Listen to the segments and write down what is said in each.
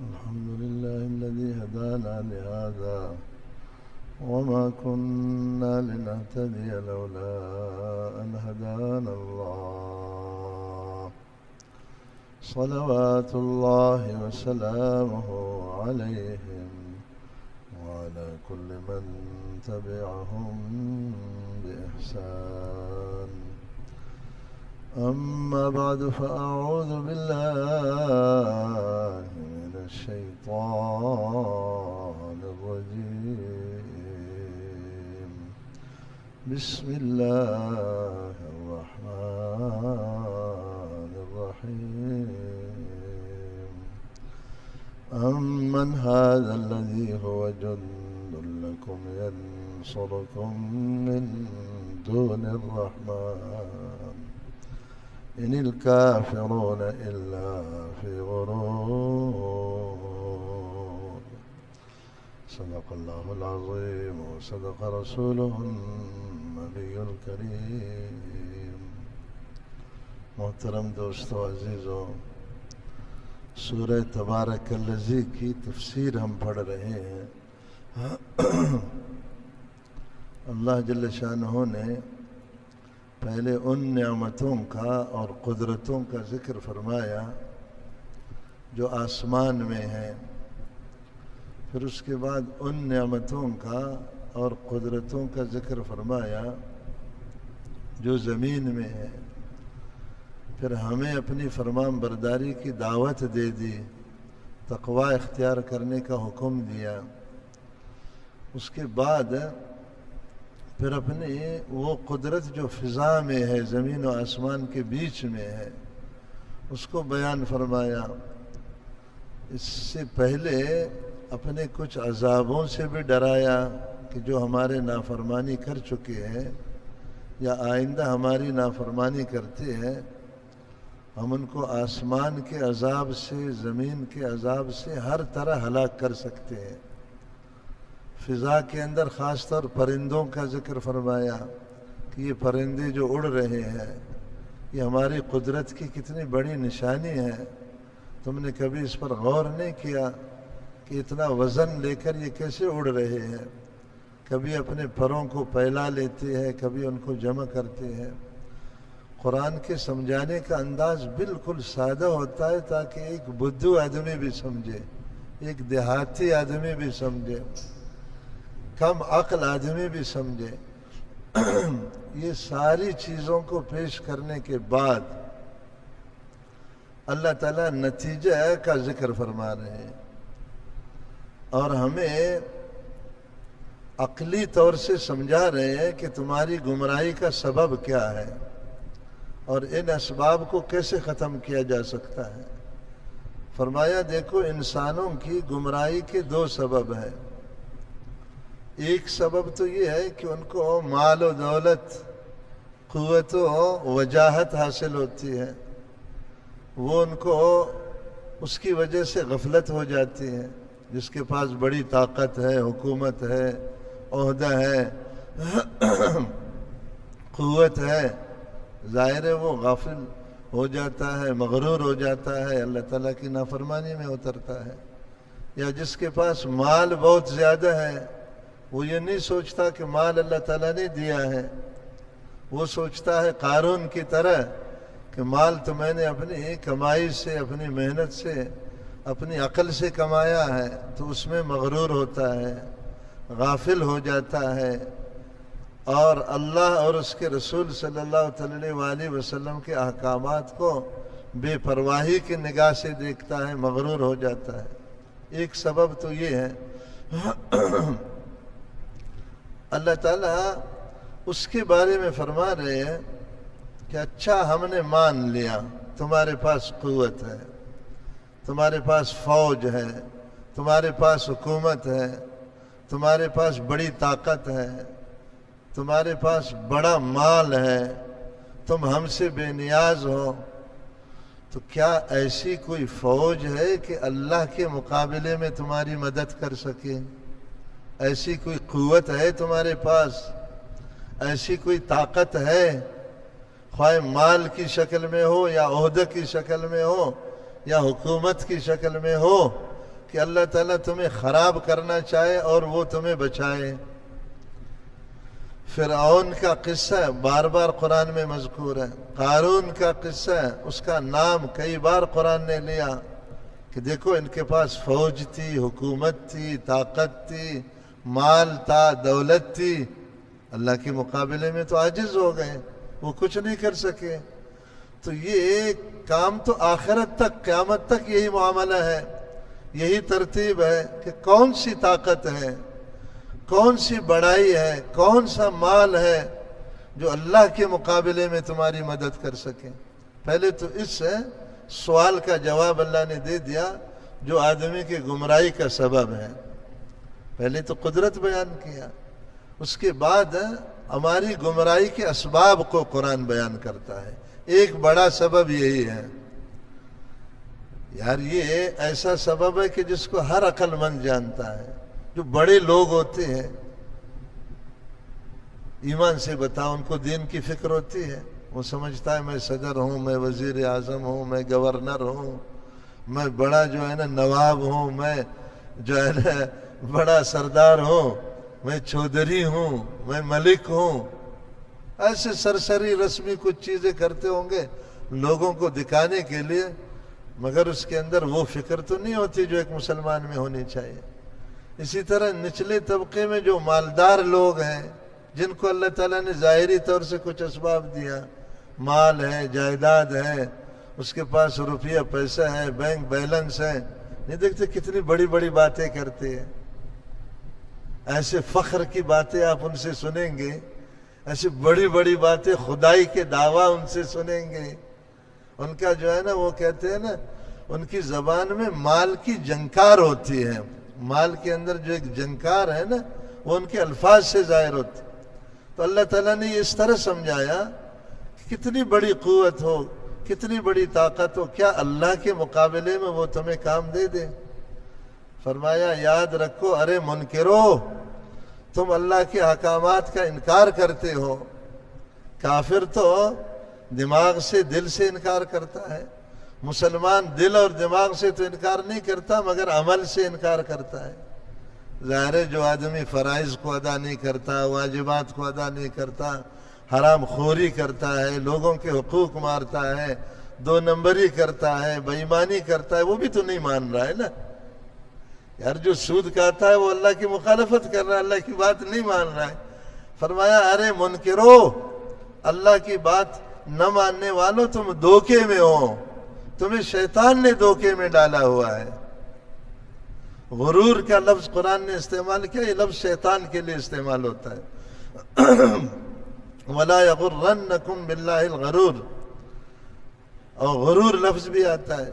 الحمد لله الذي هدانا لهذا وما كنا لنهتدي لولا أن هدانا الله صلوات الله وسلامه عليهم وعلى كل من تبعهم بإحسان. أما بعد فأعوذ بالله من الشيطان الرجيم. بسم الله الرحمن الرحيم. أمن هذا الذي هو جند لكم ينصركم من دون الرحمن إن الكافرون إلا في غرور. صدق الله العظيم وصدق رسوله النبي الكريم. محترم دوستو عزیزو، سورہ تبارک الذی کی تفسیر ہم پڑھ رہے ہیں. اللہ جل شانہ نے پہلے ان نعمتوں کا اور قدرتوں کا ذکر فرمایا جو آسمان میں ہیں، پھر اس کے بعد ان نعمتوں کا اور قدرتوں کا ذکر فرمایا جو زمین میں ہے. پھر ہمیں اپنی فرمان برداری کی دعوت دے دی، تقوی اختیار کرنے کا حکم دیا. اس کے بعد پھر اپنی وہ قدرت جو فضا میں ہے، زمین و آسمان کے بیچ میں ہے، اس کو بیان فرمایا. اس سے پہلے اپنے کچھ عذابوں سے بھی ڈرایا کہ جو ہمارے نافرمانی کر چکے ہیں یا آئندہ ہماری نافرمانی کرتے ہیں، ہم ان کو آسمان کے عذاب سے، زمین کے عذاب سے ہر طرح ہلاک کر سکتے ہیں. فضا کے اندر خاص طور پرندوں کا ذکر فرمایا کہ یہ پرندے جو اڑ رہے ہیں یہ ہماری قدرت کی کتنی بڑی نشانی ہے. تم نے کبھی اس پر غور نہیں کیا کہ اتنا وزن لے کر یہ کیسے اڑ رہے ہیں؟ کبھی اپنے پروں کو پھیلا لیتے ہیں، کبھی ان کو جمع کرتے ہیں. قرآن کے سمجھانے کا انداز بالکل سادہ ہوتا ہے تاکہ ایک بدھو آدمی بھی سمجھے، ایک دیہاتی آدمی بھی سمجھے، کم عقل آدمی بھی سمجھے. یہ ساری چیزوں کو پیش کرنے کے بعد اللہ تعالیٰ نتیجہ کا ذکر فرما رہے ہیں اور ہمیں عقلی طور سے سمجھا رہے ہیں کہ تمہاری گمراہی کا سبب کیا ہے اور ان اسباب کو کیسے ختم کیا جا سکتا ہے. فرمایا دیکھو، انسانوں کی گمراہی کے دو سبب ہیں. ایک سبب تو یہ ہے کہ ان کو مال و دولت، قوت و وجاہت حاصل ہوتی ہے، وہ ان کو اس کی وجہ سے غفلت ہو جاتی ہے. جس کے پاس بڑی طاقت ہے، حکومت ہے، عہدہ ہے، قوت ہے، ظاہر ہے وہ غافل ہو جاتا ہے، مغرور ہو جاتا ہے، اللہ تعالیٰ کی نافرمانی میں اترتا ہے. یا جس کے پاس مال بہت زیادہ ہے، وہ یہ نہیں سوچتا کہ مال اللہ تعالیٰ نے دیا ہے، وہ سوچتا ہے قارون کی طرح کہ مال تو میں نے اپنی کمائی سے، اپنی محنت سے، اپنی عقل سے کمایا ہے. تو اس میں مغرور ہوتا ہے، غافل ہو جاتا ہے اور اللہ اور اس کے رسول صلی اللہ علیہ وسلم کے احکامات کو بے پرواہی کی نگاہ سے دیکھتا ہے، مغرور ہو جاتا ہے. ایک سبب تو یہ ہے. اللہ تعالیٰ اس کے بارے میں فرما رہے ہیں کہ اچھا ہم نے مان لیا تمہارے پاس قوت ہے، تمہارے پاس فوج ہے، تمہارے پاس حکومت ہے، تمہارے پاس بڑی طاقت ہے، تمہارے پاس بڑا مال ہے، تم ہم سے بے نیاز ہو. تو کیا ایسی کوئی فوج ہے کہ اللہ کے مقابلے میں تمہاری مدد کر سکے؟ ایسی کوئی قوت ہے تمہارے پاس؟ ایسی کوئی طاقت ہے؟ خواہ مال کی شکل میں ہو یا عہدہ کی شکل میں ہو یا حکومت کی شکل میں ہو، کہ اللہ تعالیٰ تمہیں خراب کرنا چاہے اور وہ تمہیں بچائے۔ فرعون کا قصہ بار بار قرآن میں مذکور ہے، قارون کا قصہ ہے، اس کا نام کئی بار قرآن نے لیا کہ دیکھو ان کے پاس فوج تھی، حکومت تھی، طاقت تھی، مال تھا، دولت تھی، اللہ کے مقابلے میں تو عاجز ہو گئے، وہ کچھ نہیں کر سکے۔ تو یہ کام تو آخرت تک، قیامت تک یہی معاملہ ہے، یہی ترتیب ہے کہ کون سی طاقت ہے، کون سی بڑائی ہے، کون سا مال ہے جو اللہ کے مقابلے میں تمہاری مدد کر سکے۔ پہلے تو اس سوال کا جواب اللہ نے دے دیا جو آدمی کی گمراہی کا سبب ہے۔ پہلے تو قدرت بیان کیا، اس کے بعد ہماری گمراہی کے اسباب کو قرآن بیان کرتا ہے۔ ایک بڑا سبب یہی ہے یار، یہ ایسا سبب ہے کہ جس کو ہر عقل مند جانتا ہے۔ جو بڑے لوگ ہوتے ہیں، ایمان سے بتاؤ، ان کو دین کی فکر ہوتی ہے؟ وہ سمجھتا ہے میں صدر ہوں، میں وزیر اعظم ہوں، میں گورنر ہوں، میں بڑا جو ہے نا نواب ہوں، میں جو ہے نا بڑا سردار ہوں، میں چودھری ہوں، میں ملک ہوں، ایسے سرسری رسمی کچھ چیزیں کرتے ہوں گے لوگوں کو دکھانے کے لیے، مگر اس کے اندر وہ فکر تو نہیں ہوتی جو ایک مسلمان میں ہونی چاہیے۔ اسی طرح نچلے طبقے میں جو مالدار لوگ ہیں، جن کو اللہ تعالیٰ نے ظاہری طور سے کچھ اسباب دیا، مال ہے، جائیداد ہے، اس کے پاس روپیہ پیسہ ہے، بینک بیلنس ہے، نہیں دیکھتے کتنی بڑی بڑی باتیں کرتے ہیں۔ ایسے فخر کی باتیں آپ ان سے سنیں گے، ایسی بڑی بڑی باتیں، خدائی کے دعویٰ ان سے سنیں گے۔ ان کا جو ہے نا وہ کہتے ہیں نا، ان کی زبان میں مال کی جنکار ہوتی ہے، مال کے اندر جو ایک جنکار ہے نا وہ ان کے الفاظ سے ظاہر ہوتی۔ تو اللہ تعالیٰ نے یہ اس طرح سمجھایا کہ کتنی بڑی قوت ہو، کتنی بڑی طاقت ہو، کیا اللہ کے مقابلے میں وہ تمہیں کام دے دے؟ فرمایا یاد رکھو، ارے منکرو، تم اللہ کے احکامات کا انکار کرتے ہو۔ کافر تو دماغ سے، دل سے انکار کرتا ہے، مسلمان دل اور دماغ سے تو انکار نہیں کرتا مگر عمل سے انکار کرتا ہے۔ ظاہر ہے جو آدمی فرائض کو ادا نہیں کرتا، واجبات کو ادا نہیں کرتا، حرام خوری کرتا ہے، لوگوں کے حقوق مارتا ہے، دو نمبری کرتا ہے، بے ایمانی کرتا ہے، وہ بھی تو نہیں مان رہا ہے نا یار۔ جو سود کھاتا ہے وہ اللہ کی مخالفت کر رہا ہے، اللہ کی بات نہیں مان رہا ہے۔ فرمایا ارے منکرو، اللہ کی بات نہ ماننے والوں، تم دھوکے میں ہو، تمہیں شیطان نے دھوکے میں ڈالا ہوا ہے۔ غرور کا لفظ قرآن نے استعمال کیا، یہ لفظ شیطان کے لیے استعمال ہوتا ہے۔ وَلَا يَغُرَّنَّكُمْ بِاللَّهِ الْغَرُورُ، اور غرور لفظ بھی آتا ہے۔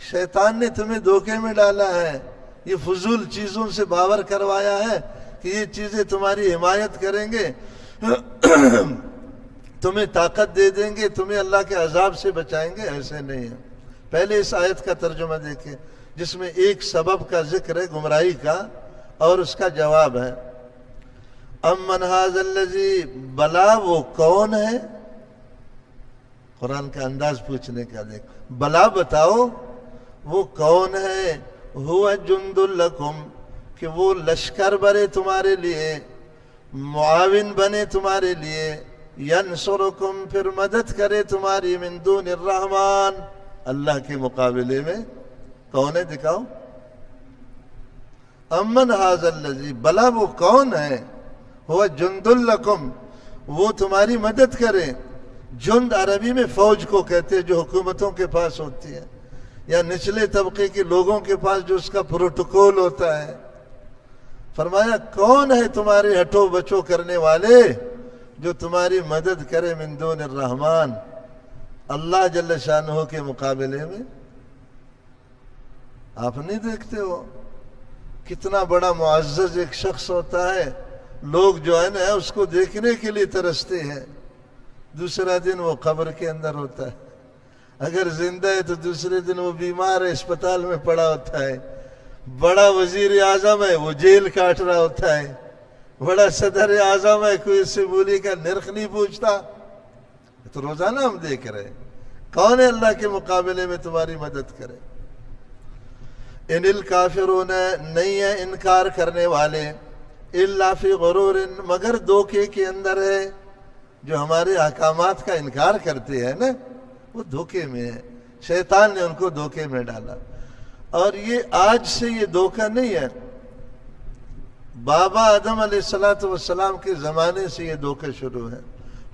شیطان نے تمہیں دھوکے میں ڈالا ہے، یہ فضول چیزوں سے باور کروایا ہے کہ یہ چیزیں تمہاری حمایت کریں گے، تمہیں طاقت دے دیں گے، تمہیں اللہ کے عذاب سے بچائیں گے۔ ایسے نہیں ہے۔ پہلے اس آیت کا ترجمہ دیکھیں جس میں ایک سبب کا ذکر ہے گمراہی کا، اور اس کا جواب ہے امن ھذا الذی، بلا وہ کون ہے؟ قرآن کا انداز پوچھنے کا دیکھ، بلا بتاؤ وہ کون ہے؟ ہوا جند لکم، کہ وہ لشکر بنے تمہارے لیے، معاون بنے تمہارے لیے، ینصرکم، پھر مدد کرے تمہاری، من دون الرحمن، اللہ کے مقابلے میں کون ہے؟ دکھاؤ۔ امن ھذا الذی، بلا وہ کون ہے؟ ہوا جند لکم، وہ تمہاری مدد کرے۔ جند عربی میں فوج کو کہتے ہیں جو حکومتوں کے پاس ہوتی ہے، یا نچلے طبقے کے لوگوں کے پاس جو اس کا پروٹوکول ہوتا ہے۔ فرمایا کون ہے تمہارے ہٹو بچو کرنے والے جو تمہاری مدد کرے من دون الرحمن، اللہ جل شانہ کے مقابلے میں؟ آپ نہیں دیکھتے ہو کتنا بڑا معزز ایک شخص ہوتا ہے، لوگ جو ہے نا اس کو دیکھنے کے لیے ترستے ہیں، دوسرا دن وہ قبر کے اندر ہوتا ہے، اگر زندہ ہے تو دوسرے دن وہ بیمار ہے، اسپتال میں پڑا ہوتا ہے، بڑا وزیر اعظم ہے وہ جیل کاٹ رہا ہوتا ہے، بڑا صدر اعظم ہے کوئی اس سے بولی کا نرخ نہیں پوچھتا۔ تو روزانہ ہم دیکھ رہے ہیں کون ہے اللہ کے مقابلے میں تمہاری مدد کرے۔ ان الکافرون نہیں ہے انکار کرنے والے الا فی غرور مگر دھوکے کے اندر ہے. جو ہمارے احکامات کا انکار کرتے ہیں نا وہ دھوکے میں ہے. شیطان نے ان کو دھوکے میں ڈالا. اور یہ آج سے یہ دھوکہ نہیں ہے، بابا آدم علیہ السلام کے زمانے سے یہ دھوکہ شروع ہے.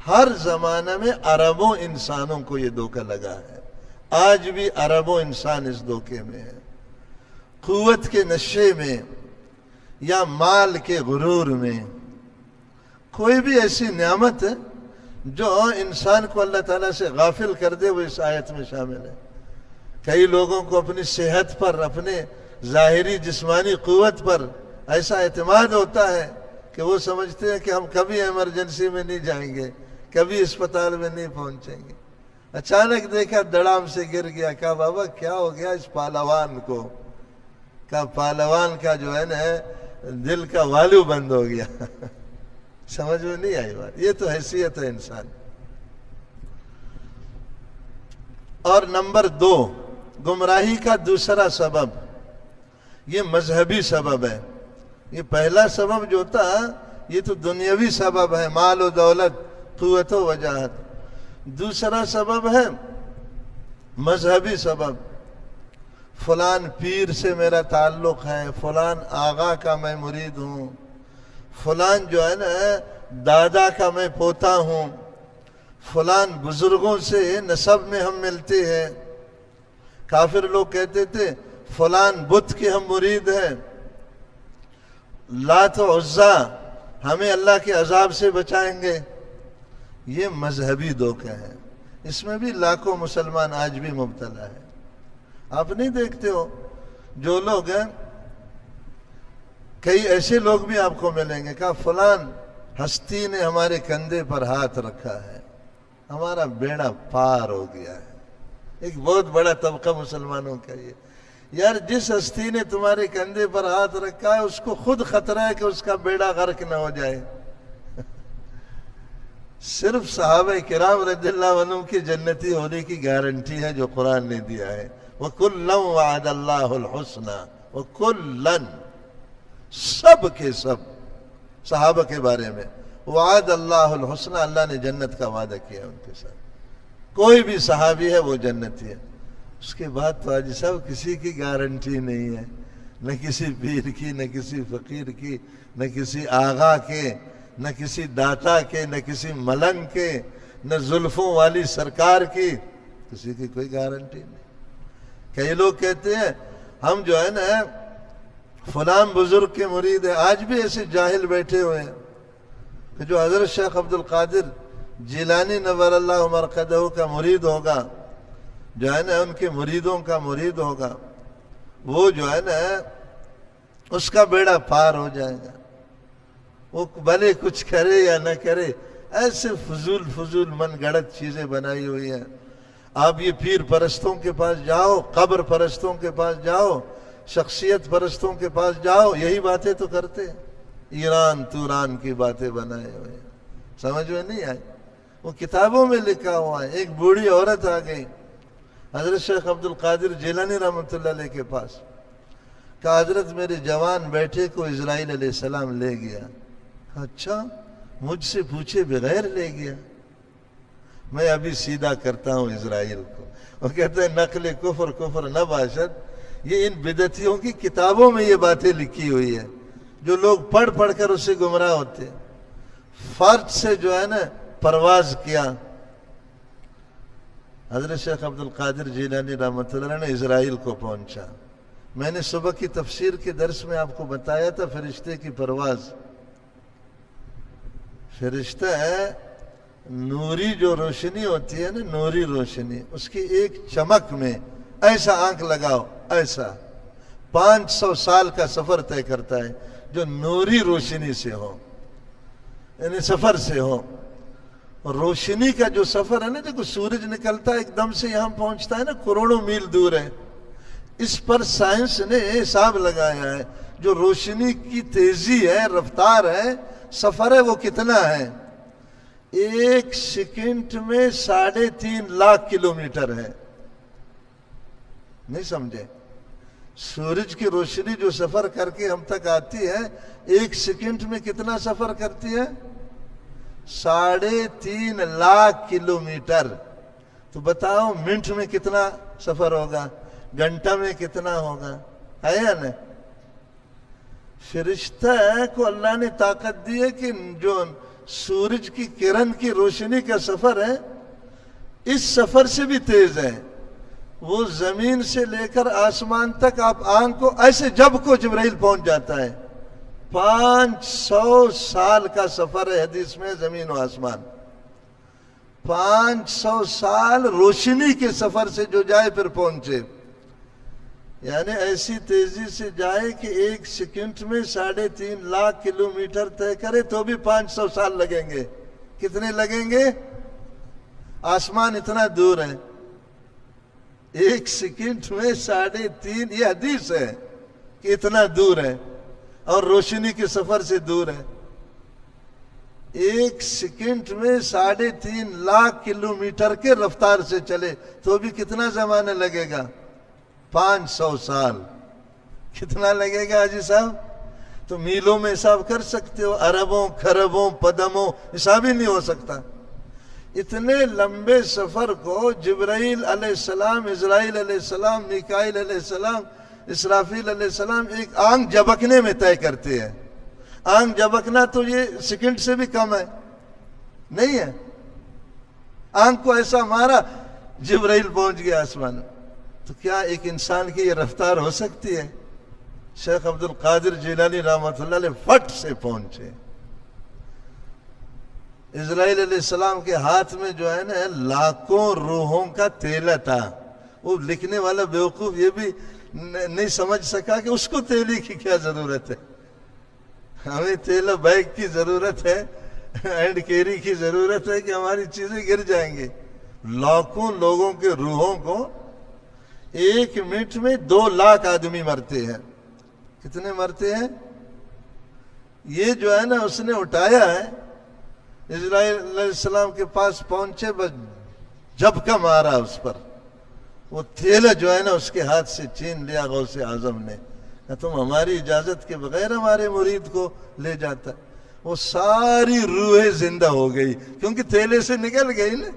ہر زمانہ میں اربوں انسانوں کو یہ دھوکہ لگا ہے. آج بھی اربوں انسان اس دھوکے میں ہے. قوت کے نشے میں یا مال کے غرور میں. کوئی بھی ایسی نعمت ہے جو انسان کو اللہ تعالیٰ سے غافل کر دے وہ اس آیت میں شامل ہے. کئی لوگوں کو اپنی صحت پر، اپنے ظاہری جسمانی قوت پر ایسا اعتماد ہوتا ہے کہ وہ سمجھتے ہیں کہ ہم کبھی ایمرجنسی میں نہیں جائیں گے، کبھی اسپتال میں نہیں پہنچیں گے. اچانک دیکھا دڑام سے گر گیا. کہا بابا کیا ہو گیا اس پہلوان کو؟ کہا پہلوان کا جو ہے نا دل کا والو بند ہو گیا. سمجھ میں نہیں آئی بات. یہ تو حیثیت ہے انسان. اور نمبر 2 گمراہی کا دوسرا سبب یہ مذہبی سبب ہے. یہ پہلا سبب جو تھا یہ تو دنیاوی سبب ہے، مال و دولت، قوت و وجاہت. دوسرا سبب ہے مذہبی سبب. فلان پیر سے میرا تعلق ہے، فلان آغا کا میں مرید ہوں، فلان جو ہے نا دادا کا میں پوتا ہوں، فلان بزرگوں سے نسب میں ہم ملتے ہیں. کافر لوگ کہتے تھے فلان بت کے ہم مرید ہیں، لات و عزا ہمیں اللہ کے عذاب سے بچائیں گے. یہ مذہبی دھوکہ ہے. اس میں بھی لاکھوں مسلمان آج بھی مبتلا ہے. آپ نہیں دیکھتے ہو جو لوگ ہیں، کئی ایسے لوگ بھی آپ کو ملیں گے. کہا فلان ہستی نے ہمارے کندھے پر ہاتھ رکھا ہے، ہمارا بیڑا پار ہو گیا ہے. ایک بہت بڑا طبقہ مسلمانوں کا یہ. یار جس ہستی نے تمہارے کندھے پر ہاتھ رکھا ہے اس کو خود خطرہ ہے کہ اس کا بیڑا غرق نہ ہو جائے. صرف صحابہ کرام رضی اللہ عنہ کی جنتی ہونے کی گارنٹی ہے جو قرآن نے دیا ہے. وَكُلًّا وَعَدَ اللَّهُ الْحُسْنَى وَكُلًّا سب کے سب صحابہ کے بارے میں وعد اللہ الحسنى اللہ نے جنت کا وعدہ کیا ان کے ساتھ. کوئی بھی صحابی ہے وہ جنتی ہے. اس کے بعد تو آج سب کسی کی گارنٹی نہیں ہے، نہ کسی پیر کی، نہ کسی فقیر کی، نہ کسی آغا کے، نہ کسی داتا کے، نہ کسی ملنگ کے، نہ زلفوں والی سرکار کی. کسی کی کوئی گارنٹی نہیں. کئی لوگ کہتے ہیں ہم جو ہے نا فلان بزرگ کے مرید ہیں. آج بھی ایسے جاہل بیٹھے ہوئے ہیں کہ جو حضرت شیخ عبد القادر جیلانی نور اللہ مرقدہ کا مرید ہوگا، جو ہے نا ان کے مریدوں کا مرید ہوگا، وہ جو ہے نا اس کا بیڑا پار ہو جائے گا. وہ بھلے کچھ کرے یا نہ کرے. ایسے فضول من گڑت چیزیں بنائی ہوئی ہیں. آپ یہ پیر پرستوں کے پاس جاؤ، قبر پرستوں کے پاس جاؤ، شخصیت پرستوں کے پاس جاؤ، یہی باتیں تو کرتے ہیں. ایران توران کی باتیں بنائے ہوئے ہیں. سمجھ میں نہیں آئی. وہ کتابوں میں لکھا ہوا ہے. ایک بوڑھی عورت آ گئی حضرت شیخ عبد القادر جیلانی رحمۃ اللہ علیہ کے پاس. کہا حضرت میرے جوان بیٹے کو اسرائیل علیہ السلام لے گیا. اچھا مجھ سے پوچھے بغیر لے گیا؟ میں ابھی سیدھا کرتا ہوں اسرائیل کو. وہ کہتے ہیں نقل کفر نہ باشد. یہ ان بدعتیوں کی کتابوں میں یہ باتیں لکھی ہوئی ہے جو لوگ پڑھ کر اس سے گمراہ ہوتے ہیں. فرد سے جو ہے نا پرواز کیا. حضرت شیخ عبد القادر جیلانی رحمۃ اللہ نے اسرائیل کو پہنچا. میں نے صبح کی تفسیر کے درس میں آپ کو بتایا تھا فرشتے کی پرواز. فرشتہ ہے نوری جو روشنی ہوتی ہے نا، نوری روشنی، اس کی ایک چمک میں ایسا آنکھ لگاؤ، ایسا 500 سال کا سفر طے کرتا ہے جو نوری روشنی سے ہو، یعنی سفر سے ہو. اور روشنی کا جو سفر ہے نا، جو سورج نکلتا ہے ایک دم سے یہاں پہنچتا ہے نا، کروڑوں میل دور ہے. اس پر سائنس نے حساب لگایا ہے جو روشنی کی تیزی ہے، رفتار ہے، سفر ہے، وہ کتنا ہے. 1 سیکنڈ میں 3.5 لاکھ کلومیٹر ہے. نہیں سمجھے؟ سورج کی روشنی جو سفر کر کے ہم تک آتی ہے 1 سیکنڈ میں کتنا سفر کرتی ہے؟ 3.5 لاکھ کلومیٹر. تو بتاؤ منٹ میں کتنا سفر ہوگا، گھنٹہ میں کتنا ہوگا، ہے یا نہیں؟ فرشتہ کو اللہ نے طاقت دی ہے کہ جو سورج کی کرن کی روشنی کا سفر ہے اس سفر سے بھی تیز ہے. وہ زمین سے لے کر آسمان تک آپ آنکھ کو ایسے جب کو جبرائیل پہنچ جاتا ہے. 500 سال کا سفر ہے حدیث میں زمین و آسمان. 500 سال روشنی کے سفر سے جو جائے پھر پہنچے، یعنی ایسی تیزی سے جائے کہ 1 سیکنڈ میں 3.5 لاکھ کلومیٹر طے کرے تو بھی 500 سال لگیں گے. کتنے لگیں گے؟ آسمان اتنا دور ہے، 1 سیکنڈ میں 3.5، یہ حدیث ہے کہ اتنا دور ہے، اور روشنی کے سفر سے دور ہے. 1 سیکنڈ میں 3.5 لاکھ کلومیٹر کے رفتار سے چلے تو بھی کتنا زمانہ لگے گا؟ 500 سال. کتنا لگے گا حاجی صاحب؟ تو میلوں میں حساب کر سکتے ہو، اربوں کھربوں پدموں حساب ہی نہیں ہو سکتا. اتنے لمبے سفر کو جبرائیل علیہ السلام، اسرائیل علیہ السلام، میکائیل علیہ السلام، اسرافیل علیہ السلام ایک آنکھ جھپکنے میں طے کرتے ہیں. آنکھ جھپکنا تو یہ سیکنڈ سے بھی کم ہے، نہیں ہے؟ آنکھ کو ایسا مارا جبرائیل پہنچ گیا آسمان. تو کیا ایک انسان کی یہ رفتار ہو سکتی ہے؟ شیخ عبد القادر جیلانی رحمۃ اللہ علیہ فٹ سے پہنچے. اسرائیل علیہ السلام کے ہاتھ میں جو ہے نا لاکھوں روحوں کا تیلا تھا. وہ لکھنے والا بیوقوف یہ بھی نہیں سمجھ سکا کہ اس کو تیلی کی کیا ضرورت ہے. ہمیں تیلا بیگ کی ضرورت ہے، اینڈ کیری کی ضرورت ہے کہ ہماری چیزیں گر جائیں گے. لاکھوں لوگوں کے روحوں کو 1 منٹ میں 2 لاکھ آدمی مرتے ہیں. کتنے مرتے ہیں؟ یہ جو ہے نا اس نے اٹھایا ہے، اسرائیل علیہ السلام کے پاس پہنچے، بس جب کا مارا اس پر، وہ تھیلا جو ہے نا اس کے ہاتھ سے چھین لیا غوث اعظم نے. کہ تم ہماری اجازت کے بغیر ہمارے مرید کو لے جاتا. وہ ساری روحیں زندہ ہو گئی کیونکہ تھیلے سے نکل گئی نا.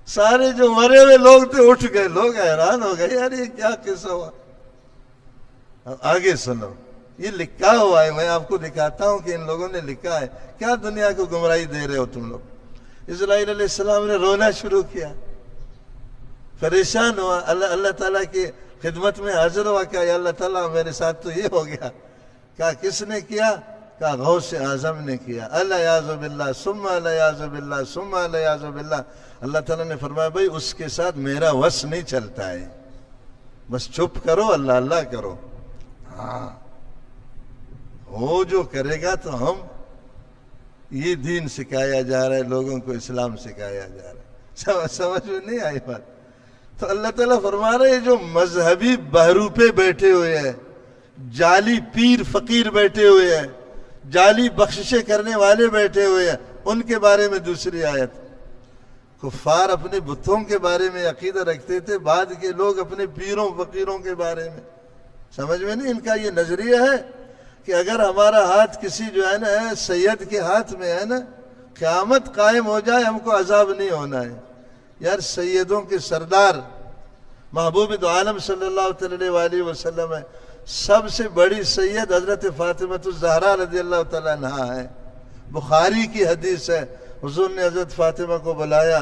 سارے جو مرے ہوئے لوگ تھے اٹھ گئے. لوگ حیران ہو گئے، یار یہ کیا قصہ ہوا. آگے سنو، یہ لکھا ہوا ہے، میں آپ کو دکھاتا ہوں کہ ان لوگوں نے لکھا ہے. کیا دنیا کو گمراہی دے رہے ہو تم لوگ. اسرائیل علیہ السلام نے رونا شروع کیا، پریشان ہوا، اللہ تعالیٰ کی خدمت میں حاضر ہوا. کہا یا اللہ تعالیٰ میرے ساتھ تو یہ ہو گیا. کہا کس نے کیا؟ کہا غوث اعظم نے کیا. الیاذ باللہ ثم الیاذ باللہ ثم الیاذ باللہ. اللہ تعالیٰ نے فرمایا بھائی اس کے ساتھ میرا وس نہیں چلتا ہے، بس چپ کرو، اللہ اللہ کرو. ہاں وہ جو کرے گا تو ہم، یہ دین سکھایا جا رہا ہے، لوگوں کو اسلام سکھایا جا رہا ہے. سمجھ میں نہیں آئی بات؟ تو اللہ تعالیٰ فرما رہے ہیں جو مذہبی بہروپے بیٹھے ہوئے ہیں، جعلی پیر فقیر بیٹھے ہوئے ہیں، جعلی بخششیں کرنے والے بیٹھے ہوئے ہیں، ان کے بارے میں دوسری آیت. کفار اپنے بتوں کے بارے میں عقیدہ رکھتے تھے، بعد کے لوگ اپنے پیروں فقیروں کے بارے میں. سمجھ میں نہیں؟ ان کا یہ نظریہ ہے کہ اگر ہمارا ہاتھ کسی جو ہے نا سید کے ہاتھ میں ہے نا، قیامت قائم ہو جائے ہم کو عذاب نہیں ہونا ہے. یار سیدوں کے سردار محبوب دو عالم صلی اللہ علیہ وسلم ہے. سب سے بڑی سید حضرت فاطمہ الزہرا رضی اللہ تعالیٰ عنہا ہے. بخاری کی حدیث ہے، حضور نے حضرت فاطمہ کو بلایا،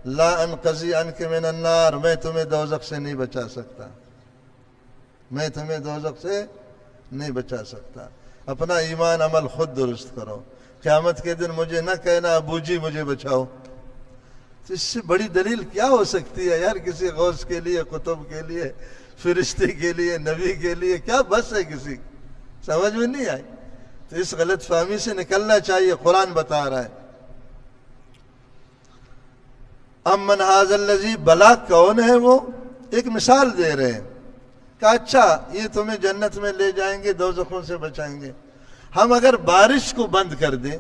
لا انقضی عنک من النار، میں تمہیں دوزخ سے نہیں بچا سکتا، میں تمہیں دوزخ سے نہیں بچا سکتا. اپنا ایمان عمل خود درست کرو، قیامت کے دن مجھے نہ کہنا ابو جی مجھے بچاؤ. تو اس سے بڑی دلیل کیا ہو سکتی ہے یار؟ کسی غوث کے لیے، قطب کے لیے، فرشتے کے لیے، نبی کے لیے کیا بس ہے کسی؟ سمجھ میں نہیں آئی؟ تو اس غلط فہمی سے نکلنا چاہیے. قرآن بتا رہا ہے امن ھذا الذی، بلا کون ہے وہ؟ ایک مثال دے رہے ہیں کہ اچھا یہ تمہیں جنت میں لے جائیں گے، دوزخوں سے بچائیں گے. ہم اگر بارش کو بند کر دیں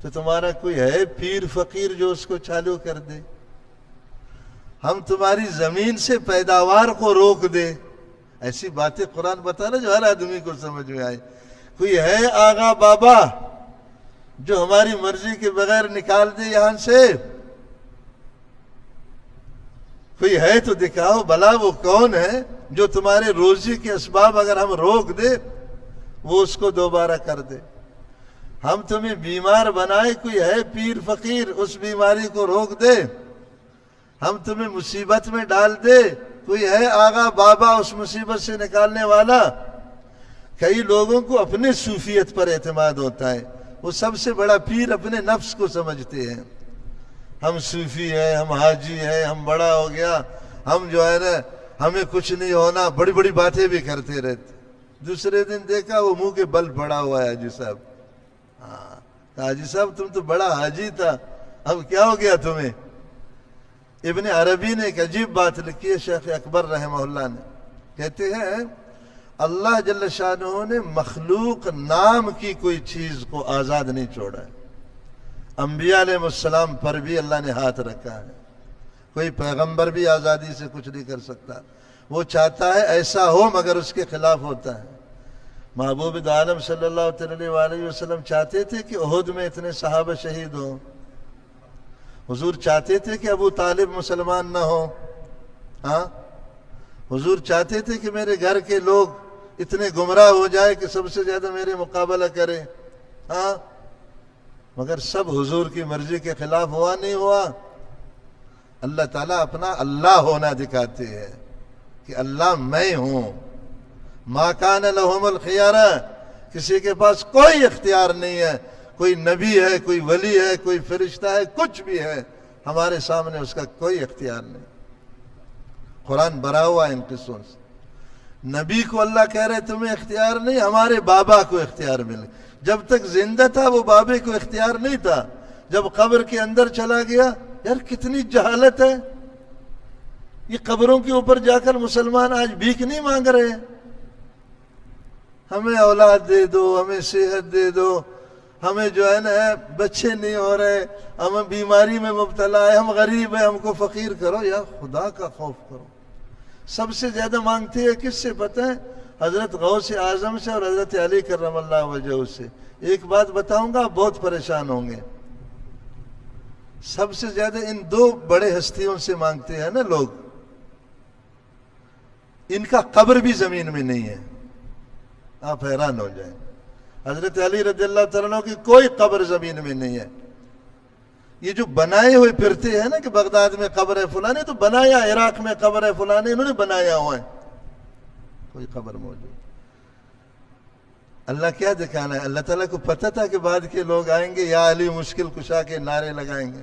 تو تمہارا کوئی ہے پیر فقیر جو اس کو چالو کر دے؟ ہم تمہاری زمین سے پیداوار کو روک دیں ایسی باتیں قرآن بتانا جو ہر آدمی کو سمجھ میں آئے. کوئی ہے آغا بابا جو ہماری مرضی کے بغیر نکال دے یہاں سے؟ کوئی ہے تو دکھاؤ بھلا وہ کون ہے جو تمہارے روزی کے اسباب اگر ہم روک دے وہ اس کو دوبارہ کر دے. ہم تمہیں بیمار بنائے، کوئی ہے پیر فقیر اس بیماری کو روک دے؟ ہم تمہیں مصیبت میں ڈال دے، کوئی ہے آغا بابا اس مصیبت سے نکالنے والا؟ کئی لوگوں کو اپنے صوفیت پر اعتماد ہوتا ہے، وہ سب سے بڑا پیر اپنے نفس کو سمجھتے ہیں. ہم صوفی ہیں، ہم حاجی ہیں، ہم بڑا ہو گیا، ہم جو ہے نا ہمیں کچھ نہیں ہونا، بڑی بڑی باتیں بھی کرتے رہتے. دوسرے دن دیکھا وہ منہ کے بل پڑا ہوا ہے حاجی صاحب. ہاں حاجی صاحب تم تو بڑا حاجی تھا، اب کیا ہو گیا تمہیں؟ ابن عربی نے ایک عجیب بات لکھی ہے، شیخ اکبر رحمہ اللہ نے، کہتے ہیں اللہ جل شانہ نے مخلوق نام کی کوئی چیز کو آزاد نہیں چھوڑا ہے. انبیاء علیہ السلام پر بھی اللہ نے ہاتھ رکھا ہے. کوئی پیغمبر بھی آزادی سے کچھ نہیں کر سکتا، وہ چاہتا ہے ایسا ہو مگر اس کے خلاف ہوتا ہے. محبوب عالم صلی اللہ علیہ وسلم چاہتے تھے کہ احد میں اتنے صحابہ شہید ہوں. حضور چاہتے تھے کہ ابو طالب مسلمان نہ ہو. ہاں حضور چاہتے تھے کہ میرے گھر کے لوگ اتنے گمراہ ہو جائے کہ سب سے زیادہ میرے مقابلہ کریں. ہاں مگر سب حضور کی مرضی کے خلاف ہوا نہیں ہوا. اللہ تعالیٰ اپنا اللہ ہونا دکھاتے ہیں کہ اللہ میں ہوں. ما کان لہم الخیارہ، کسی کے پاس کوئی اختیار نہیں ہے. کوئی نبی ہے، کوئی ولی ہے، کوئی فرشتہ ہے، کچھ بھی ہے، ہمارے سامنے اس کا کوئی اختیار نہیں. قرآن بھرا ہوا ان قصوں سے. نبی کو اللہ کہہ رہے تمہیں اختیار نہیں، ہمارے بابا کو اختیار ملے. جب تک زندہ تھا وہ بابے کو اختیار نہیں تھا. جب قبر کے اندر چلا گیا، یار کتنی جہالت ہے. یہ قبروں کے اوپر جا کر مسلمان آج بھیک نہیں مانگ رہے ہیں، ہمیں اولاد دے دو، ہمیں صحت دے دو، ہمیں جو ہے نا بچے نہیں ہو رہے، ہم بیماری میں مبتلا ہے، ہم غریب ہیں، ہم کو فقیر کرو. یا خدا کا خوف کرو. سب سے زیادہ مانگتے ہیں کس سے پتہ ہے؟ حضرت غوث اعظم سے اور حضرت علی کرم اللہ وجہہ سے. ایک بات بتاؤں گا، بہت پریشان ہوں گے. سب سے زیادہ ان دو بڑے ہستیوں سے مانگتے ہیں نا لوگ. ان کا قبر بھی زمین میں نہیں ہے، آپ حیران ہو جائیں. حضرت علی رضی اللہ تعالیٰ عنہ کی کوئی قبر زمین میں نہیں ہے. یہ جو بنائے ہوئے پھرتے ہیں نا کہ بغداد میں قبر ہے فلانے، تو بنایا عراق میں قبر ہے فلانے، انہوں نے بنایا ہوا ہے، کوئی قبر موجود. اللہ کیا دکھانا ہے؟ اللہ تعالیٰ کو پتہ تھا کہ بعد کے لوگ آئیں گے یا علی مشکل کشا کے نعرے لگائیں گے،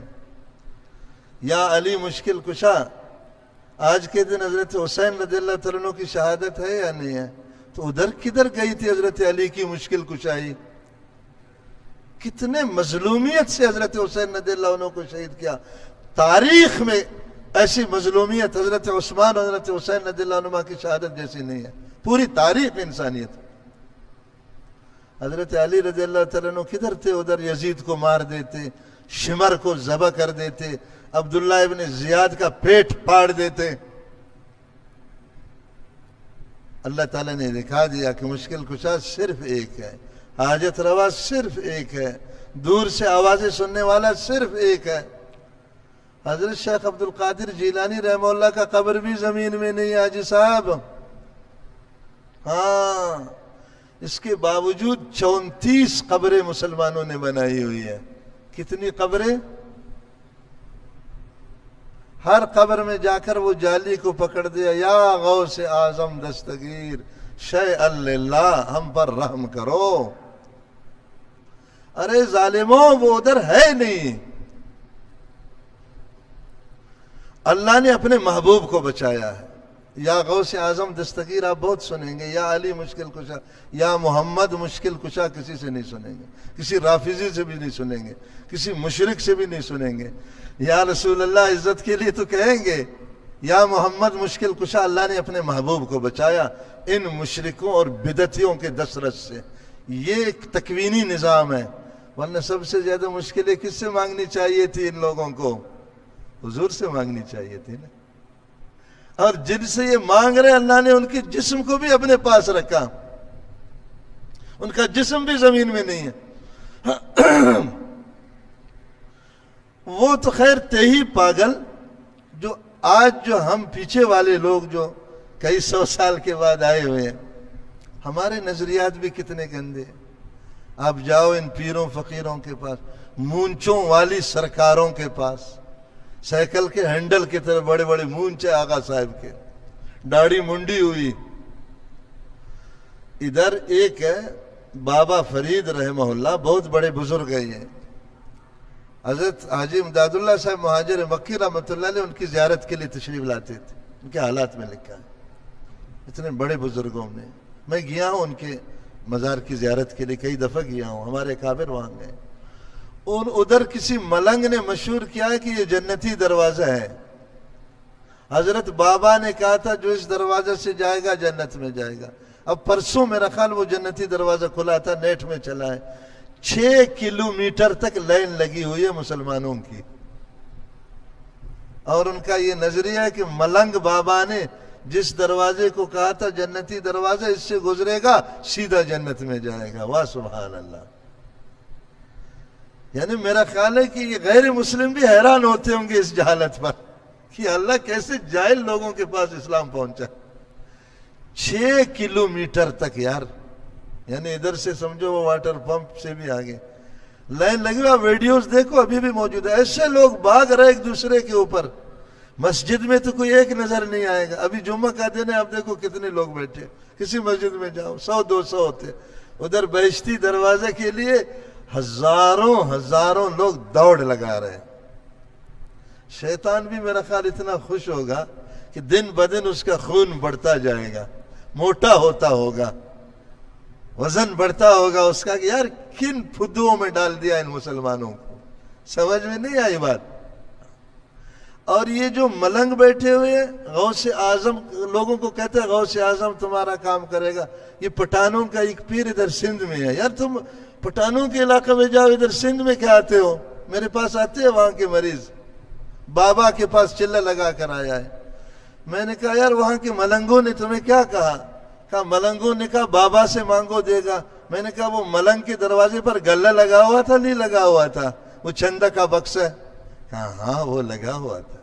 یا علی مشکل کشا. آج کے دن حضرت حسین رضی اللہ تعالیٰ عنہ کی شہادت ہے یا نہیں ہے؟ تو ادھر کدھر گئی تھی حضرت علی کی مشکل کشائی؟ کتنے مظلومیت سے حضرت حسین رضی اللہ عنہ کو شہید کیا. تاریخ میں ایسی مظلومیت حضرت عثمان اور حضرت حسین رضی اللہ عنہ کی شہادت جیسی نہیں ہے پوری تاریخ انسانیت. حضرت علی رضی اللہ تعالیٰ عنہ کدھر تھے؟ ادھر یزید کو مار دیتے، شمر کو ذبح کر دیتے، عبداللہ ابن زیاد کا پیٹ پاڑ دیتے. اللہ تعالیٰ نے دکھا دیا کہ مشکل کشا صرف ایک ہے، حاجت روا صرف ایک ہے، دور سے آوازیں سننے والا صرف ایک ہے. حضرت شیخ عبد القادر جیلانی رحمہ اللہ کا قبر بھی زمین میں نہیں ہے حاجی صاحب. ہاں اس کے باوجود 34 قبریں مسلمانوں نے بنائی ہوئی ہے. کتنی قبریں؟ ہر قبر میں جا کر وہ جالی کو پکڑ دیا، یا غوث اعظم دستگیر شیء اللہ، ہم پر رحم کرو. ارے ظالموں وہ ادھر ہے نہیں. اللہ نے اپنے محبوب کو بچایا ہے. یا غوث اعظم دستگیر آپ بہت سنیں گے، یا علی مشکل کشا، یا محمد مشکل کشا کسی سے نہیں سنیں گے، کسی رافضی سے بھی نہیں سنیں گے، کسی مشرک سے بھی نہیں سنیں گے. یا رسول اللہ عزت کے لیے تو کہیں گے، یا محمد مشکل کشا. اللہ نے اپنے محبوب کو بچایا ان مشرکوں اور بدعتیوں کے دسترس سے. یہ ایک تکوینی نظام ہے. ورنہ سب سے زیادہ مشکلیں کس سے مانگنی چاہیے تھی ان لوگوں کو؟ حضور سے مانگنی چاہیے تھی نا. اور جن سے یہ مانگ رہے اللہ نے ان کے جسم کو بھی اپنے پاس رکھا، ان کا جسم بھی زمین میں نہیں ہے۔ وہ تو خیر تھے ہی پاگل، جو آج جو ہم پیچھے والے لوگ جو کئی سو سال کے بعد آئے ہوئے ہیں، ہمارے نظریات بھی کتنے گندے ہیں۔ آپ جاؤ ان پیروں فقیروں کے پاس، مونچھوں والی سرکاروں کے پاس، سائیکل کے ہینڈل کی طرح بڑے بڑے مونچھے آقا صاحب کے، داڑھی منڈی ہوئی۔ ادھر ایک ہے بابا فرید رحمہ اللہ، بہت بڑے بزرگ ہیں یہ، حضرت حاجی امداد اللہ صاحب مہاجر مکی رحمۃ اللہ علیہ ان کی زیارت کے لیے تشریف لاتے تھے، ان کے حالات میں لکھا ہے۔ اتنے بڑے بزرگوں میں میں گیا ہوں ان کے مزار کی زیارت کے لیے، کئی دفعہ گیا ہوں، ہمارے کابر وہاں گئے۔ اور ادھر کسی ملنگ نے مشہور کیا ہے کہ یہ جنتی دروازہ ہے، حضرت بابا نے کہا تھا جو اس دروازے سے جائے گا جنت میں جائے گا۔ اب پرسوں میرا خیال وہ جنتی دروازہ کھلا تھا، نیٹ میں چلا ہے، 6 کلومیٹر تک لائن لگی ہوئی ہے مسلمانوں کی، اور ان کا یہ نظریہ ہے کہ ملنگ بابا نے جس دروازے کو کہا تھا جنتی دروازہ، اس سے گزرے گا سیدھا جنت میں جائے گا۔ واہ سبحان اللہ۔ یعنی میرا خیال ہے کہ یہ غیر مسلم بھی حیران ہوتے ہوں گے اس جہالت پر کہ اللہ کیسے جاہل لوگوں کے پاس اسلام پہنچا۔ 6 کلومیٹر تک یار، یعنی ادھر سے سمجھو وہ واٹر پمپ سے بھی آگے لائن لگی ہوئی۔ ویڈیوز دیکھو ابھی بھی موجود ہے، ایسے لوگ بھاگ رہے ایک دوسرے کے اوپر۔ مسجد میں تو کوئی ایک نظر نہیں آئے گا، ابھی جمعہ کا دن ہے، اب دیکھو کتنے لوگ بیٹھے، کسی مسجد میں جاؤ 100-200 ہوتے، ادھر بہشتی دروازے کے لیے ہزاروں لوگ دوڑ لگا رہے ہیں۔ شیطان بھی میرا خیال اتنا خوش ہوگا کہ دن بدن اس کا خون بڑھتا جائے گا، موٹا ہوتا ہوگا، وزن بڑھتا ہوگا اس کا کہ یار کن پھدوؤں میں ڈال دیا ان مسلمانوں کو، سمجھ میں نہیں آئی بات۔ اور یہ جو ملنگ بیٹھے ہوئے ہیں، غوث اعظم لوگوں کو کہتے ہیں غوث اعظم تمہارا کام کرے گا۔ یہ پٹھانوں کا ایک پیر ادھر سندھ میں ہے، یار تم پٹھانوں کے علاقے میں جاؤ، ادھر سندھ میں کیا آتے ہو؟ میرے پاس آتے ہیں وہاں کے مریض، بابا کے پاس چلہ لگا کر آیا ہے۔ میں نے کہا یار وہاں کے ملنگوں نے تمہیں کیا کہا؟ کہا ملنگوں نے کہا بابا سے مانگو دے گا۔ میں نے کہا وہ ملنگ کے دروازے پر گلہ لگا ہوا تھا نہیں لگا ہوا تھا؟ وہ چندہ کا بکس ہے؟ کہا ہاں وہ لگا ہوا تھا۔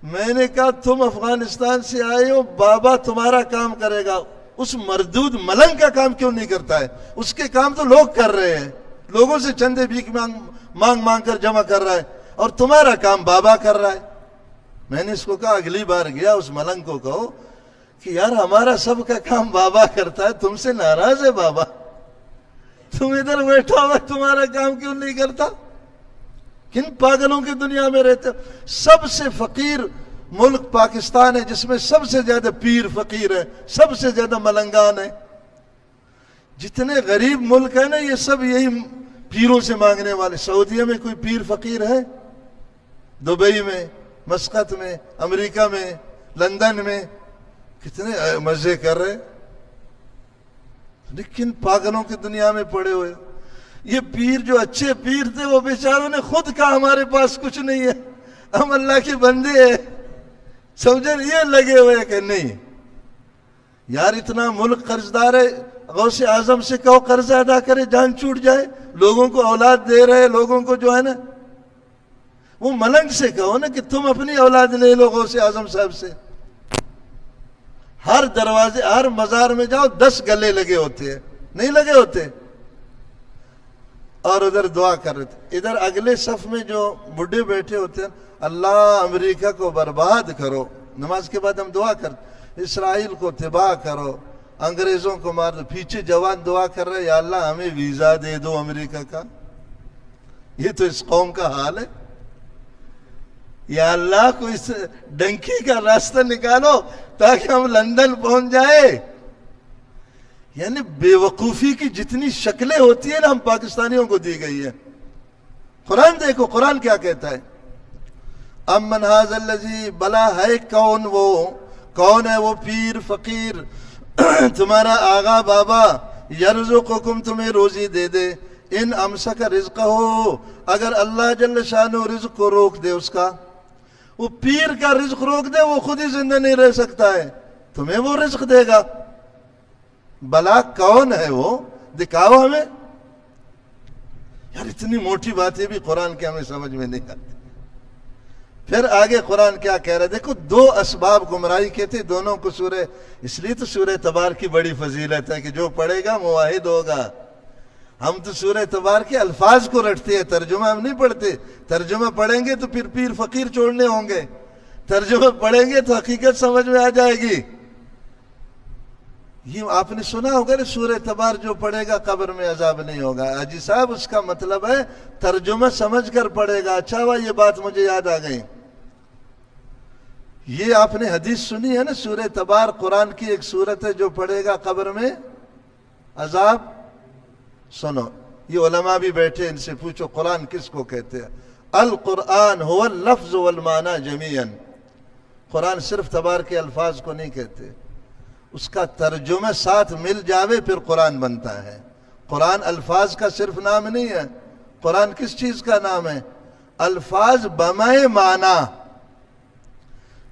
میں نے کہا تم افغانستان سے آئے ہو، بابا تمہارا کام کرے گا، اس مردود ملنگ کا کام کیوں نہیں کرتا ہے؟ اس کے کام تو لوگ کر رہے ہیں، لوگوں سے چندے بھیک مانگ کر جمع کر رہا ہے، اور تمہارا کام بابا کر رہا ہے۔ میں نے اس کو کہا اگلی بار گیا اس ملنگ کو کہو کہ یار ہمارا سب کا کام بابا کرتا ہے، تم سے ناراض ہے بابا، تم ادھر بیٹھا ہوا تمہارا کام کیوں نہیں کرتا؟ کن پاگلوں کی دنیا میں رہتے ہو؟ سب سے فقیر ملک پاکستان ہے، جس میں سب سے زیادہ پیر فقیر ہے، سب سے زیادہ ملنگان ہیں۔ جتنے غریب ملک ہیں نا یہ سب یہی پیروں سے مانگنے والے۔ سعودیہ میں کوئی پیر فقیر ہے؟ دبئی میں، مسقط میں، امریکہ میں، لندن میں کتنے مزے کر رہے، لیکن پاگلوں کی دنیا میں پڑے ہوئے۔ یہ پیر جو اچھے پیر تھے وہ بیچاروں نے خود کہا ہمارے پاس کچھ نہیں ہے، ہم اللہ کے بندے ہیں، سمجھے؟ یہ لگے ہوئے کہ نہیں یار اتنا ملک قرض دار ہے، غوث اعظم سے کہو قرض ادا کرے جان چھوٹ جائے۔ لوگوں کو اولاد دے رہے، لوگوں کو جو ہے نا، وہ ملنگ سے کہو نا کہ تم اپنی اولاد لے لو غوث اعظم صاحب سے۔ ہر دروازے ہر مزار میں جاؤ 10 گلے لگے ہوتے ہیں، نہیں لگے ہوتے؟ اور ادھر دعا کر رہے تھے۔ ادھر اگلے صف میں جو بڈھے بیٹھے ہوتے ہیں، اللہ امریکہ کو برباد کرو، نماز کے بعد ہم دعا کرتے، اسرائیل کو تباہ کرو، انگریزوں کو مار دو۔ پیچھے جوان دعا کر رہے یا اللہ ہمیں ویزا دے دو امریکہ کا۔ یہ تو اس قوم کا حال ہے۔ یا اللہ کو اس ڈنکی کا راستہ نکالو تاکہ ہم لندن پہنچ جائے۔ یعنی بے وقوفی کی جتنی شکلیں ہوتی ہیں نا ہم پاکستانیوں کو دی گئی ہے۔ قرآن دیکھو قرآن کیا کہتا ہے، امن ھذا الذی، بلا ہے کون ہے وہ پیر فقیر تمہارا آغا بابا، یرزقکم تمہیں روزی دے دے، ان امسک رزقہ، اگر اللہ جل شانہ رزق کو روک دے اس کا، وہ پیر کا رزق روک دے وہ خود ہی زندہ نہیں رہ سکتا ہے، تمہیں وہ رزق دے گا؟ بلا کون ہے وہ؟ دکھاؤ ہمیں۔ یار اتنی موٹی بات یہ بھی قرآن کے ہمیں سمجھ میں نہیں آتی۔ پھر آگے قرآن کیا کہہ رہا ہے؟ دیکھو دو اسباب گمراہی کے تھے، دونوں کو سورہ، اس لیے تو سورہ تبار کی بڑی فضیلت ہے کہ جو پڑھے گا موحد ہوگا۔ ہم تو سورہ تبار کے الفاظ کو رٹتے ہیں، ترجمہ ہم نہیں پڑھتے۔ ترجمہ پڑھیں گے تو پھر پیر فقیر چھوڑنے ہوں گے، ترجمہ پڑھیں گے تو حقیقت سمجھ میں آ جائے گی۔ یہ آپ نے سنا ہوگا نا، سورہ تبار جو پڑھے گا قبر میں عذاب نہیں ہوگا۔ حاجی صاحب اس کا مطلب ہے ترجمہ سمجھ کر پڑھے گا۔ اچھا ہوا یہ بات مجھے یاد آ گئی۔ یہ آپ نے حدیث سنی ہے نا، سورہ تبار قرآن کی ایک سورت ہے جو پڑھے گا قبر میں عذاب۔ سنو، یہ علماء بھی بیٹھے، ان سے پوچھو قرآن کس کو کہتے ہیں؟ القرآن هو اللفظ والمعنی جميعا۔ قرآن صرف تبار کے الفاظ کو نہیں کہتے، اس کا ترجمہ ساتھ مل جاوے پھر قرآن بنتا ہے۔ قرآن الفاظ کا صرف نام نہیں ہے۔ قرآن کس چیز کا نام ہے؟ الفاظ بمعنی معنی۔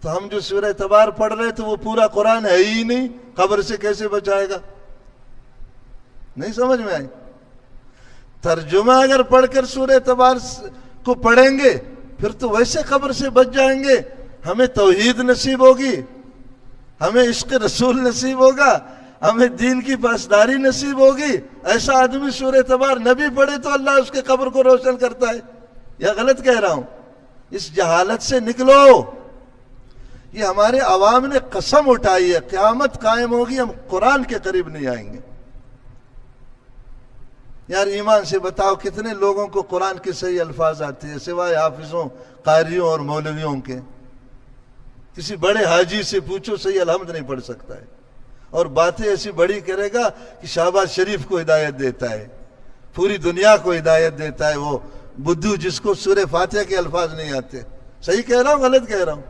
تو ہم جو سورہ تبار پڑھ رہے تو وہ پورا قرآن ہے ہی نہیں، قبر سے کیسے بچائے گا؟ نہیں سمجھ میں آئی؟ ترجمہ اگر پڑھ کر سورہ تبار کو پڑھیں گے پھر تو ویسے قبر سے بچ جائیں گے۔ ہمیں توحید نصیب ہوگی، ہمیں عشق رسول نصیب ہوگا، ہمیں دین کی پاسداری نصیب ہوگی۔ ایسا آدمی سورہ تبار نبی پڑھے تو اللہ اس کے قبر کو روشن کرتا ہے۔ یا غلط کہہ رہا ہوں؟ اس جہالت سے نکلو۔ یہ ہمارے عوام نے قسم اٹھائی ہے، قیامت قائم ہوگی ہم قرآن کے قریب نہیں آئیں گے۔ یار ایمان سے بتاؤ کتنے لوگوں کو قرآن کے صحیح الفاظ آتے ہیں سوائے حافظوں، قاریوں اور مولویوں کے؟ کسی بڑے حاجی سے پوچھو صحیح الحمد نہیں پڑھ سکتا ہے، اور باتیں ایسی بڑی کرے گا کہ شہباز شریف کو ہدایت دیتا ہے، پوری دنیا کو ہدایت دیتا ہے وہ بدھو جس کو سورہ فاتحہ کے الفاظ نہیں آتے۔ صحیح کہہ رہا ہوں غلط کہہ رہا ہوں؟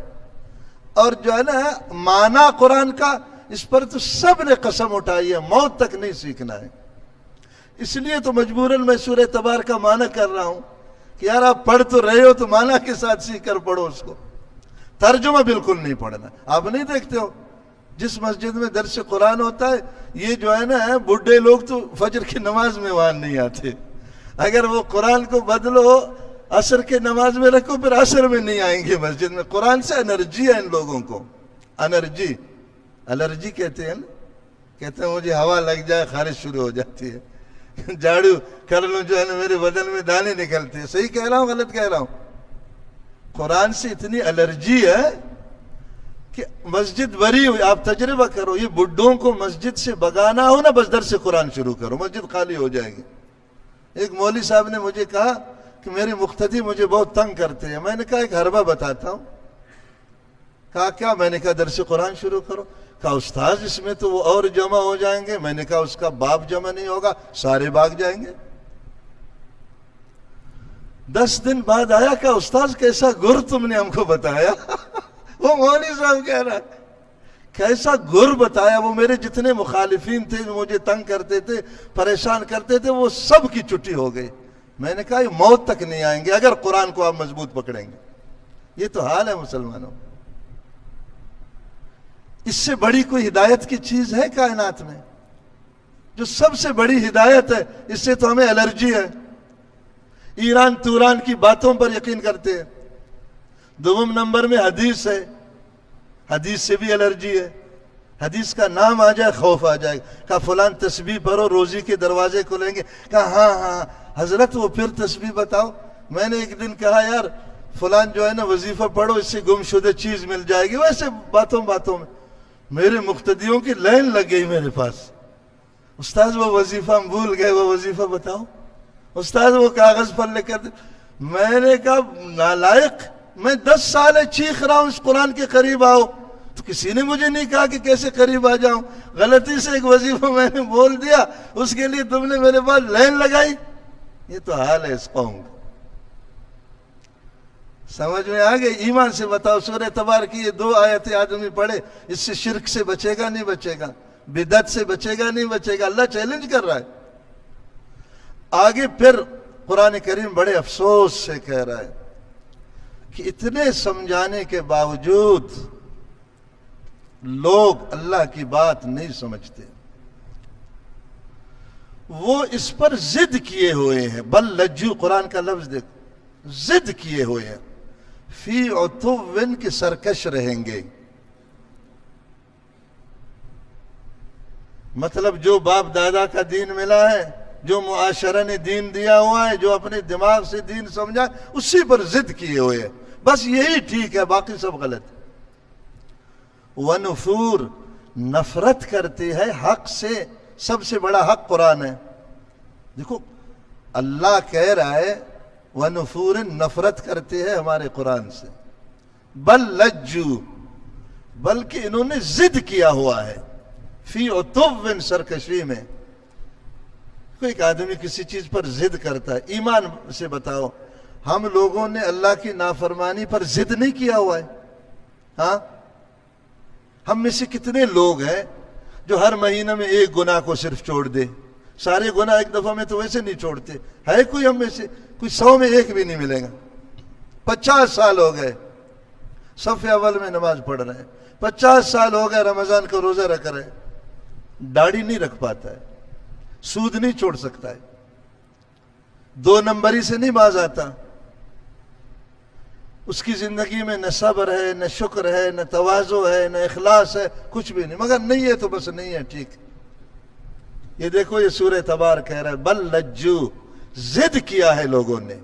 اور جو ہے نا معنی قرآن کا، اس پر تو سب نے قسم اٹھائی ہے، موت تک نہیں سیکھنا ہے۔ اس لیے تو مجبوراً میں سورہ تبار کا معنی کر رہا ہوں کہ یار آپ پڑھ تو رہے ہو تو معنی کے ساتھ سیکھ کر پڑھو اس کو، ترجمہ بالکل نہیں پڑھنا۔ آپ نہیں دیکھتے ہو جس مسجد میں درس قرآن ہوتا ہے، یہ جو ہے نا بڈھے لوگ تو فجر کی نماز میں وہاں نہیں آتے۔ اگر وہ قرآن کو بدلو، عصر کے نماز میں رکھو، پھر عصر میں نہیں آئیں گے مسجد میں۔ قرآن سے انرجی ہے ان لوگوں کو، انرجی، الرجی کہتے ہیں نا، کہتے ہیں مجھے ہوا لگ جائے خارش شروع ہو جاتی ہے، جھاڑو کر لوں جو ہے نا میرے بدن میں دانے نکلتے ہیں۔ صحیح کہہ رہا ہوں غلط کہہ رہا ہوں؟ قرآن سے اتنی الرجی ہے کہ مسجد بری ہوئی، آپ تجربہ کرو، یہ بڈھوں کو مسجد سے بگانا ہو نا، بس درس قرآن شروع کرو، مسجد خالی ہو جائے گی۔ ایک مولوی صاحب نے مجھے کہا کہ میرے مقتدی مجھے بہت تنگ کرتے ہیں۔ میں نے کہا ایک حربہ بتاتا ہوں۔ کہا کیا؟ میں نے کہا درس قرآن شروع کرو۔ کہا استاذ اس میں تو وہ اور جمع ہو جائیں گے۔ میں نے کہا اس کا باپ جمع نہیں ہوگا، سارے بھاگ جائیں گے۔ 10 دن بعد آیا، کہا استاذ کیسا گر تم نے ہم کو بتایا۔ وہ مولوی صاحب کہہ رہا ہے کیسا گر بتایا، وہ میرے جتنے مخالفین تھے مجھے تنگ کرتے تھے، پریشان کرتے تھے، وہ سب کی چھٹی ہو گئی۔ میں نے کہا یہ موت تک نہیں آئیں گے اگر قرآن کو آپ مضبوط پکڑیں گے۔ یہ تو حال ہے مسلمانوں۔ اس سے بڑی کوئی ہدایت کی چیز ہے کائنات میں؟ جو سب سے بڑی ہدایت ہے، اس سے تو ہمیں الرجی ہے۔ ایران توران کی باتوں پر یقین کرتے ہیں۔ دوم نمبر میں حدیث ہے، حدیث سے بھی الرجی ہے۔ حدیث کا نام آ جائے خوف آ جائے گا۔ کہا فلان تسبیح پڑھو روزی کے دروازے کھلیں گے۔ کہا ہاں ہاں حضرت وہ پھر تسبیح بتاؤ۔ میں نے ایک دن کہا یار فلان جو ہے نا وظیفہ پڑھو، اس سے گم شدہ چیز مل جائے گی۔ ویسے باتوں میں میرے مقتدیوں کی لائن لگ گئی میرے پاس۔ استاذ وہ وظیفہ ہم بھول گئے، وہ وظیفہ بتاؤ۔ استاذ وہ کاغذ پر لے کر۔ میں نے کہا نالائق، میں 10 سال چیخ رہا ہوں اس قرآن کے قریب آؤ، تو کسی نے مجھے نہیں کہا کہ کیسے قریب آ جاؤں۔ غلطی سے ایک وظیفہ میں نے بول دیا، اس کے لیے تم نے میرے پاس لائن لگائی۔ یہ تو حال ہے اس قوم کا۔ سمجھ میں آ گئی؟ ایمان سے بتاؤ سورہ تبار کی یہ 2 آیتیں آدمی پڑھے، اس سے شرک سے بچے گا نہیں بچے گا، بدعت سے بچے گا نہیں بچے گا۔ اللہ چیلنج کر رہا ہے۔ آگے پھر قرآن کریم بڑے افسوس سے کہہ رہا ہے کہ اتنے سمجھانے کے باوجود لوگ اللہ کی بات نہیں سمجھتے، وہ اس پر ضد کیے ہوئے ہیں. بل لجو، قرآن کا لفظ دیکھ، ضد کیے ہوئے ہیں. فی عتوٍ کے سرکش رہیں گے. مطلب جو باپ دادا کا دین ملا ہے، جو معاشرہ نے دین دیا ہوا ہے، جو اپنے دماغ سے دین سمجھا، اسی پر ضد کیے ہوئے ہیں. بس یہی ٹھیک ہے، باقی سب غلط ہے. ونفور، نفرت کرتے ہیں حق سے. سب سے بڑا حق قرآن ہے. دیکھو اللہ کہہ رہا ہے ونفور، نفرت کرتے ہیں ہمارے قرآن سے. بل لجو، بلکہ انہوں نے ضد کیا ہوا ہے. فی عتوٍ، سرکشی میں. کوئی ایک آدمی کسی چیز پر ضد کرتا ہے، ایمان سے بتاؤ ہم لوگوں نے اللہ کی نافرمانی پر ضد نہیں کیا ہوا ہے؟ ہاں، ہم میں سے کتنے لوگ ہیں جو ہر مہینے میں ایک گناہ کو صرف چھوڑ دے؟ سارے گناہ ایک دفعہ میں تو ویسے نہیں چھوڑتے. ہے کوئی ہم میں سے؟ کوئی 100 میں ایک بھی نہیں ملے گا. 50 سال ہو گئے صف اول میں نماز پڑھ رہے ہیں، 50 سال ہو گئے رمضان کا روزہ رکھ رہے ہیں، داڑھی نہیں رکھ پاتا ہے، سود نہیں چھوڑ سکتا ہے، 2 نمبری سے نہیں باز آتا. اس کی زندگی میں نہ صبر ہے، نہ شکر ہے، نہ تواضع ہے، نہ اخلاص ہے، کچھ بھی نہیں. مگر نہیں ہے تو بس نہیں ہے، ٹھیک. یہ دیکھو یہ سورہ تبار کہہ رہا ہے بل لجو، ضد کیا ہے لوگوں نے.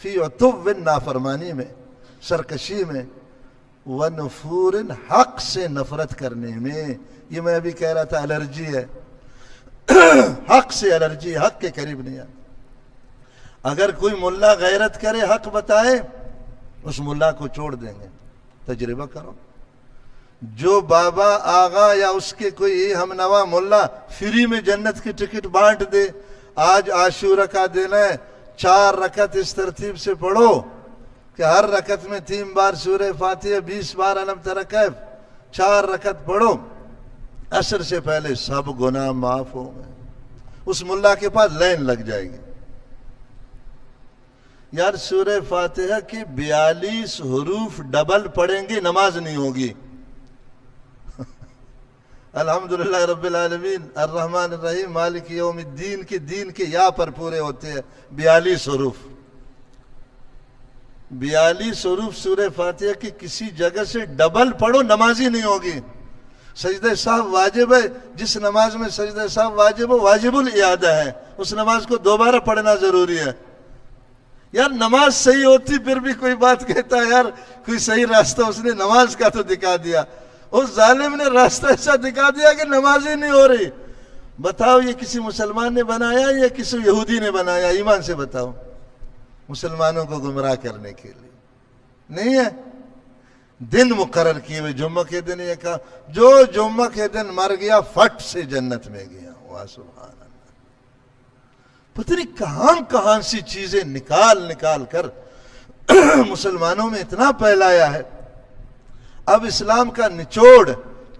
فی عتوٍ، نافرمانی میں، سرکشی میں. ونفور، حق سے نفرت کرنے میں. یہ میں ابھی کہہ رہا تھا الرجی ہے. حق سے الرجی، حق کے قریب نہیں آتا. اگر کوئی ملا غیرت کرے، حق بتائے، اس ملا کو چھوڑ دیں گے. تجربہ کرو. جو بابا آغا یا اس کے کوئی ہم نوا ملا فری میں جنت کی ٹکٹ بانٹ دے، آج عاشورہ کا دن ہے، 4 رکعت اس ترتیب سے پڑھو کہ ہر رکعت میں 3 بار سورہ فاتحہ، 20 بار الم تر کیف، 4 رکعت پڑھو، عصر سے پہلے سب گناہ معاف ہو گئے. اس ملا کے پاس لائن لگ جائے گی. یار سورہ فاتحہ کی 42 حروف ڈبل پڑھیں گے، نماز نہیں ہوگی. الحمدللہ رب العالمین الرحمن الرحیم مالک یوم الدین کے دین کے یا پر پورے ہوتے ہیں 42 حروف. 42 حروف سورہ فاتحہ کی کسی جگہ سے ڈبل پڑھو، نماز ہی نہیں ہوگی. سجدہ سہو واجب ہے، جس نماز میں سجدہ سہو واجب ہو، واجب الاعادہ ہے، اس نماز کو دوبارہ پڑھنا ضروری ہے. یار نماز صحیح ہوتی پھر بھی کوئی بات کہتا ہے یار کوئی صحیح راستہ اس نے نماز کا تو دکھا دیا. اس ظالم نے راستہ ایسا دکھا دیا کہ نماز ہی نہیں ہو رہی. بتاؤ یہ کسی مسلمان نے بنایا یا کسی یہودی نے بنایا؟ ایمان سے بتاؤ. مسلمانوں کو گمراہ کرنے کے لیے نہیں ہے. دن مقرر کیے ہوئے، جمعہ کے دن یہ کہا جو جمعہ کے دن مر گیا فٹ سے جنت میں گیا. واہ سبحان اللہ. پتہ نہیں کہاں سی چیزیں نکال کر مسلمانوں میں اتنا پھیلایا ہے. اب اسلام کا نچوڑ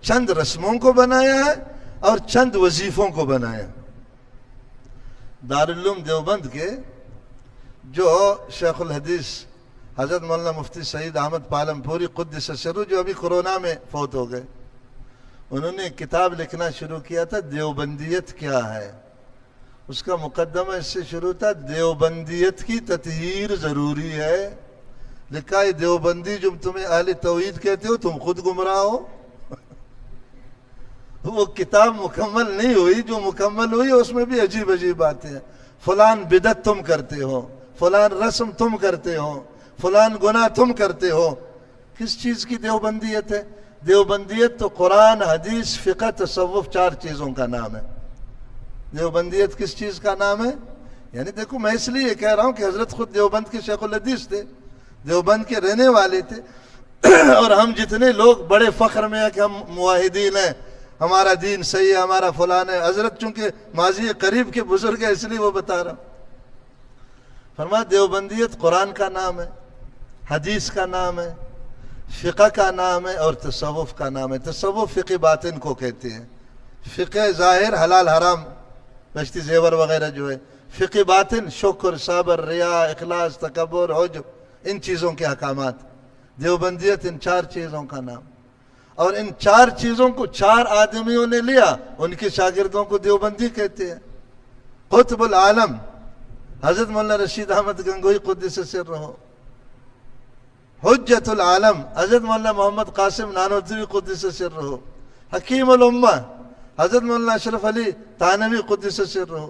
چند رسموں کو بنایا ہے اور چند وظیفوں کو بنایا. دارالعلوم دیوبند کے جو شیخ الحدیث حضرت مولانا مفتی سعید احمد پالمپوری قدس سرہ، جو ابھی کورونا میں فوت ہو گئے، انہوں نے ایک کتاب لکھنا شروع کیا تھا دیوبندیت کیا ہے. اس کا مقدمہ اس سے شروع تھا دیوبندیت کی تطہیر ضروری ہے. لکھا ہے دیوبندی جو تمہیں اہل توحید کہتے ہو تم خود گمراہ ہو. وہ کتاب مکمل نہیں ہوئی، جو مکمل ہوئی اس میں بھی عجیب باتیں ہیں. فلان بدعت تم کرتے ہو، فلان رسم تم کرتے ہو، فلان گناہ تم کرتے ہو. کس چیز کی دیوبندیت ہے؟ دیوبندیت تو قرآن، حدیث، فقہ، تصوف، 4 چیزوں کا نام ہے. دیوبندیت کس چیز کا نام ہے؟ یعنی دیکھو میں اس لیے کہہ رہا ہوں کہ حضرت خود دیوبند کے شیخ الحدیث تھے، دیوبند کے رہنے والے تھے. اور ہم جتنے لوگ بڑے فخر میں ہیں کہ ہم موحدین ہیں، ہمارا دین صحیح ہے، ہمارا فلان ہے. حضرت چونکہ ماضی قریب کے بزرگ ہیں اس لیے وہ بتا رہا ہوں. فرمایا دیوبندیت قرآن کا نام ہے، حدیث کا نام ہے، فقہ کا نام ہے اور تصوف کا نام ہے. تصوف فقہ باطن کو کہتے ہیں. فقہ ظاہر حلال حرام، بشتی زیور وغیرہ جو ہے. فقہ باطن شکر، صبر، ریا، اخلاص، تکبر، حجب، ان چیزوں کے احکامات. دیوبندیت ان 4 چیزوں کا نام. اور ان 4 چیزوں کو 4 آدمیوں نے لیا, ان کے شاگردوں کو دیوبندی کہتے ہیں. قطب العالم حضرت مولانا رشید احمد گنگوئی قدس سرہ, حجت العالم حضرت مولانا محمد قاسم نانوتوی قدس سرہ, حکیم الامہ حضرت مولانا اشرف علی تھانوی قدس سرہ.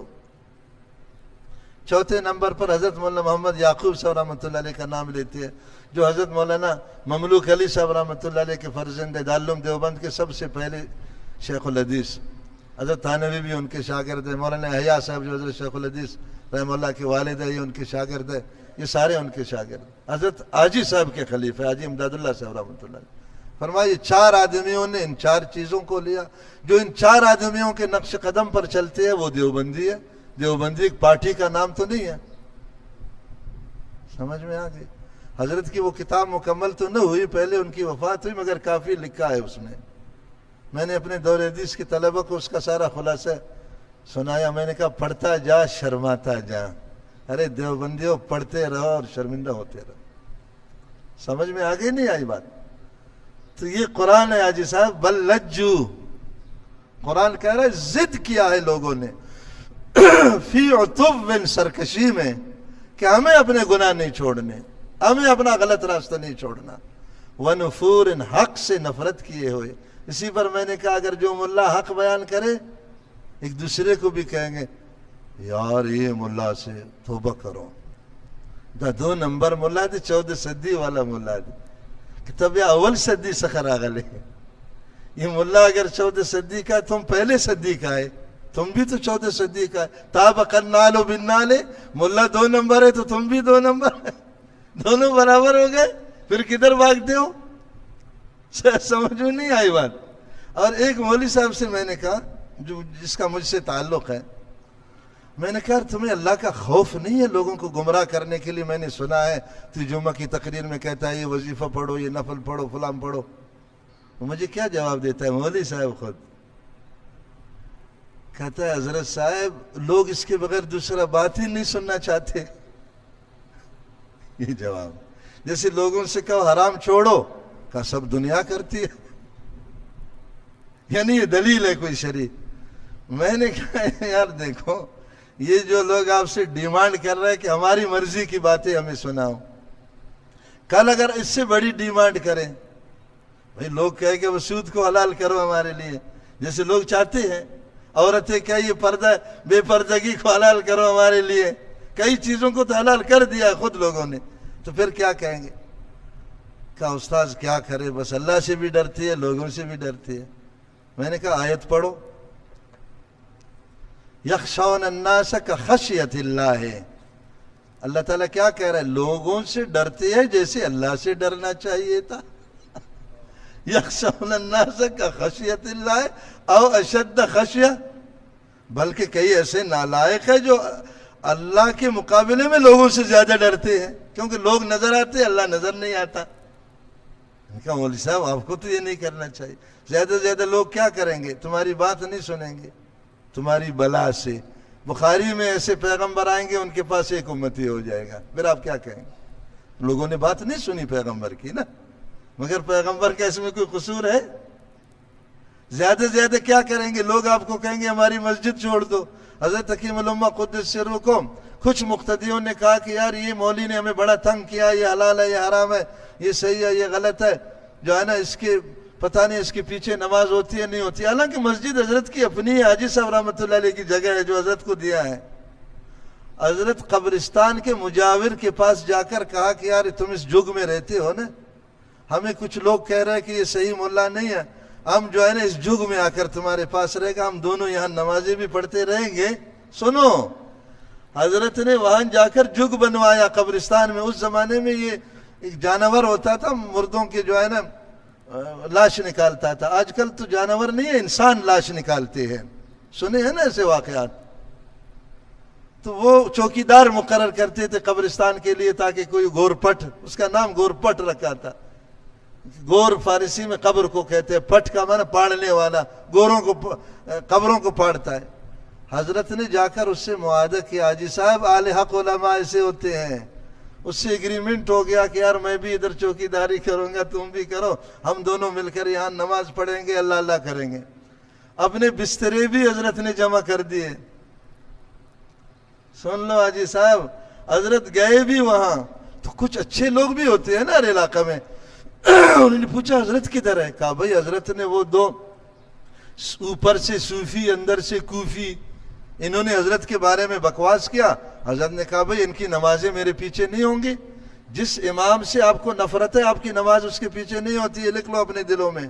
چوتھے نمبر پر حضرت مولانا محمد یعقوب صاحب رحمۃ اللہ علیہ کا نام لیتے ہیں, جو حضرت مولانا مملوک علی صاحب رحمۃ اللہ علیہ کے فرزند دارالعلوم دیوبند کے سب سے پہلے شیخ الحدیث. حضرت تھانوی بھی ان کے شاگرد ہیں. مولانا حیا صاحب جو حضرت شیخ الحدیث رحمہ اللہ کے والد ہے, یہ ان کے شاگرد ہے. یہ سارے ان کے شاگرد. حضرت حاجی صاحب کے خلیفہ حاجی امداد اللہ صاحب رحمۃ اللہ علیہ. فرمایا 4 آدمیوں نے ان 4 چیزوں کو لیا. جو ان 4 آدمیوں کے نقش قدم پر چلتے ہیں وہ دیوبندی ہے. دیوبندی ایک پارٹی کا نام تو نہیں ہے. سمجھ میں آ گئی؟ حضرت کی وہ کتاب مکمل تو نہ ہوئی, پہلے ان کی وفات ہوئی, مگر کافی لکھا ہے اس میں نے اپنے دور حدیث کے طلبہ کو اس کا سارا خلاصہ سنایا. میں نے کہا پڑھتا جا شرماتا جا. ارے دیوبندیوں پڑھتے رہو اور شرمندہ ہوتے رہو. سمجھ میں آ گئی نہیں آئی بات؟ تو یہ قرآن ہے حاجی صاحب. بل لجو, قرآن کہہ رہا ہے ضد کیا ہے لوگوں نے فی عتو, سرکشی میں, کہ ہمیں اپنے گناہ نہیں چھوڑنے, ہمیں اپنا غلط راستہ نہیں چھوڑنا. ونفور, حق سے نفرت کیے ہوئے. اسی پر میں نے کہا اگر جو ملا حق بیان کرے ایک دوسرے کو بھی کہیں گے یار یہ ملا سے توبہ کرو, 2 نمبر ملا دی, 14 صدی والا ملا دی, کتاب اول صدی سخر آگلے. یہ ملا اگر 14 صدی کا ہے, تم پہلے صدی کا ہے, تم بھی تو 14 صدی کا ہے. تابق النال بالنال, ملا 2 نمبر ہے تو تم بھی 2 نمبر ہے, دونوں برابر ہو گئے. پھر کدھر بھاگتے ہو؟ سمجھ میں نہیں آئی بات. اور ایک مولوی صاحب سے میں نے کہا, جس کا مجھ سے تعلق ہے, میں نے کہا تمہیں اللہ کا خوف نہیں ہے لوگوں کو گمراہ کرنے کے لیے؟ میں نے سنا ہے تو جمعہ کی تقریر میں کہتا ہے یہ وظیفہ پڑھو, یہ نفل پڑھو, فلاں پڑھو. مجھے کیا جواب دیتا ہے مولوی صاحب خود؟ کہتا ہے حضرت صاحب لوگ اس کے بغیر دوسرا بات ہی نہیں سننا چاہتے. یہ جواب. جیسے لوگوں سے کہو حرام چھوڑو, کہا سب دنیا کرتی ہے, یعنی یہ دلیل ہے کوئی شرعی. میں نے کہا یار دیکھو, یہ جو لوگ آپ سے ڈیمانڈ کر رہے ہیں کہ ہماری مرضی کی باتیں ہمیں سناؤ, کل اگر اس سے بڑی ڈیمانڈ کریں, بھئی لوگ کہیں کہ وہ سود کو حلال کرو ہمارے لیے, جیسے لوگ چاہتے ہیں. عورتیں کہیں یہ پردہ بے پردگی کو حلال کرو ہمارے لیے, کئی چیزوں کو تو حلال کر دیا ہے خود لوگوں نے, تو پھر کیا کہیں گے؟ کہا استاذ کیا کرے, بس اللہ سے بھی ڈرتی ہے, لوگوں سے بھی ڈرتی ہے. میں نے کہا آیت پڑھو, یخشون الناس کخشیت اللہ ہے. اللہ تعالیٰ کیا کہہ رہا ہے؟ لوگوں سے ڈرتے ہیں جیسے اللہ سے ڈرنا چاہیے تھا. یخشون الناس کخشیت اللہ او اشد خشیہ, بلکہ کئی ایسے نالائق ہیں جو اللہ کے مقابلے میں لوگوں سے زیادہ ڈرتے ہیں, کیونکہ لوگ نظر آتے ہیں, اللہ نظر نہیں آتا. میں کہا مولوی صاحب آپ کو تو یہ نہیں کرنا چاہیے. زیادہ سے زیادہ لوگ کیا کریں گے؟ تمہاری بات نہیں سنیں گے, تمہاری بلا سے. بخاری میں ایسے پیغمبر آئیں گے, ان کے پاس ایک امتی ہو جائے گا, پھر آپ کیا کہیں گے؟ لوگوں نے بات نہیں سنی پیغمبر کی نا, مگر پیغمبر کا اس میں کوئی قصور ہے؟ زیادہ سے زیادہ کیا کریں گے؟ لوگ آپ کو کہیں گے ہماری مسجد چھوڑ دو. حضرت حکیم الامہ قدس سرکم, کچھ مقتدیوں نے کہا کہ یار یہ مولوی نے ہمیں بڑا تنگ کیا, یہ حلال ہے, یہ حرام ہے, یہ صحیح ہے, یہ غلط ہے, جو ہے نا اس کے پتہ نہیں اس کے پیچھے نماز ہوتی ہے نہیں ہوتی. حالانکہ مسجد حضرت کی اپنی ہے, حاجی صاحب رحمۃ اللہ علیہ کی جگہ ہے جو حضرت کو دیا ہے. حضرت قبرستان کے مجاور کے پاس جا کر کہا کہ یار تم اس جگ میں رہتے ہو نا, ہمیں کچھ لوگ کہہ رہے ہیں کہ یہ صحیح مولا نہیں ہے, ہم جو ہے نا اس جگ میں آ کر تمہارے پاس رہے گا, ہم دونوں یہاں نمازیں بھی پڑھتے رہیں گے. سنو, حضرت نے وہاں جا کر جگ بنوایا قبرستان میں. اس زمانے میں یہ ایک جانور ہوتا تھا, مردوں کے جو ہے نا لاش نکالتا تھا. آج کل تو جانور نہیں ہے, انسان لاش نکالتے ہیں, سنے ہیں نا ایسے واقعات. تو وہ چوکیدار مقرر کرتے تھے قبرستان کے لیے تاکہ کوئی گورپٹ, اس کا نام گورپٹ رکھا تھا. گور فارسی میں قبر کو کہتے ہیں, پٹ کا معنی پاڑنے والا, گوروں کو قبروں کو پاڑتا ہے. حضرت نے جا کر اس سے معاہدہ کیا, حاجی صاحب اہل حق علماء ایسے ہوتے ہیں, اس سے ایگریمنٹ ہو گیا کہ یار میں بھی ادھر چوکیداری کروں گا، تم بھی کرو، ہم دونوں مل کر یہاں نماز پڑھیں گے، اللہ اللہ کریں گے۔ اپنے بسترے بھی حضرت نے جمع کر دیے۔ سن لو حاجی صاحب، حضرت گئے بھی وہاں تو کچھ اچھے لوگ بھی ہوتے ہیں نا ہر علاقہ میں۔ انہوں نے پوچھا حضرت کدھر ہے؟ کہا بھائی حضرت نے وہ دو اوپر سے صوفی اندر سے کوفی، انہوں نے حضرت کے بارے میں بکواس کیا۔ حضرت نے کہا بھائی ان کی نمازیں میرے پیچھے نہیں ہوں گی، جس امام سے آپ کو نفرت ہے آپ کی نماز اس کے پیچھے نہیں ہوتی ہے، لکھ لو اپنے دلوں میں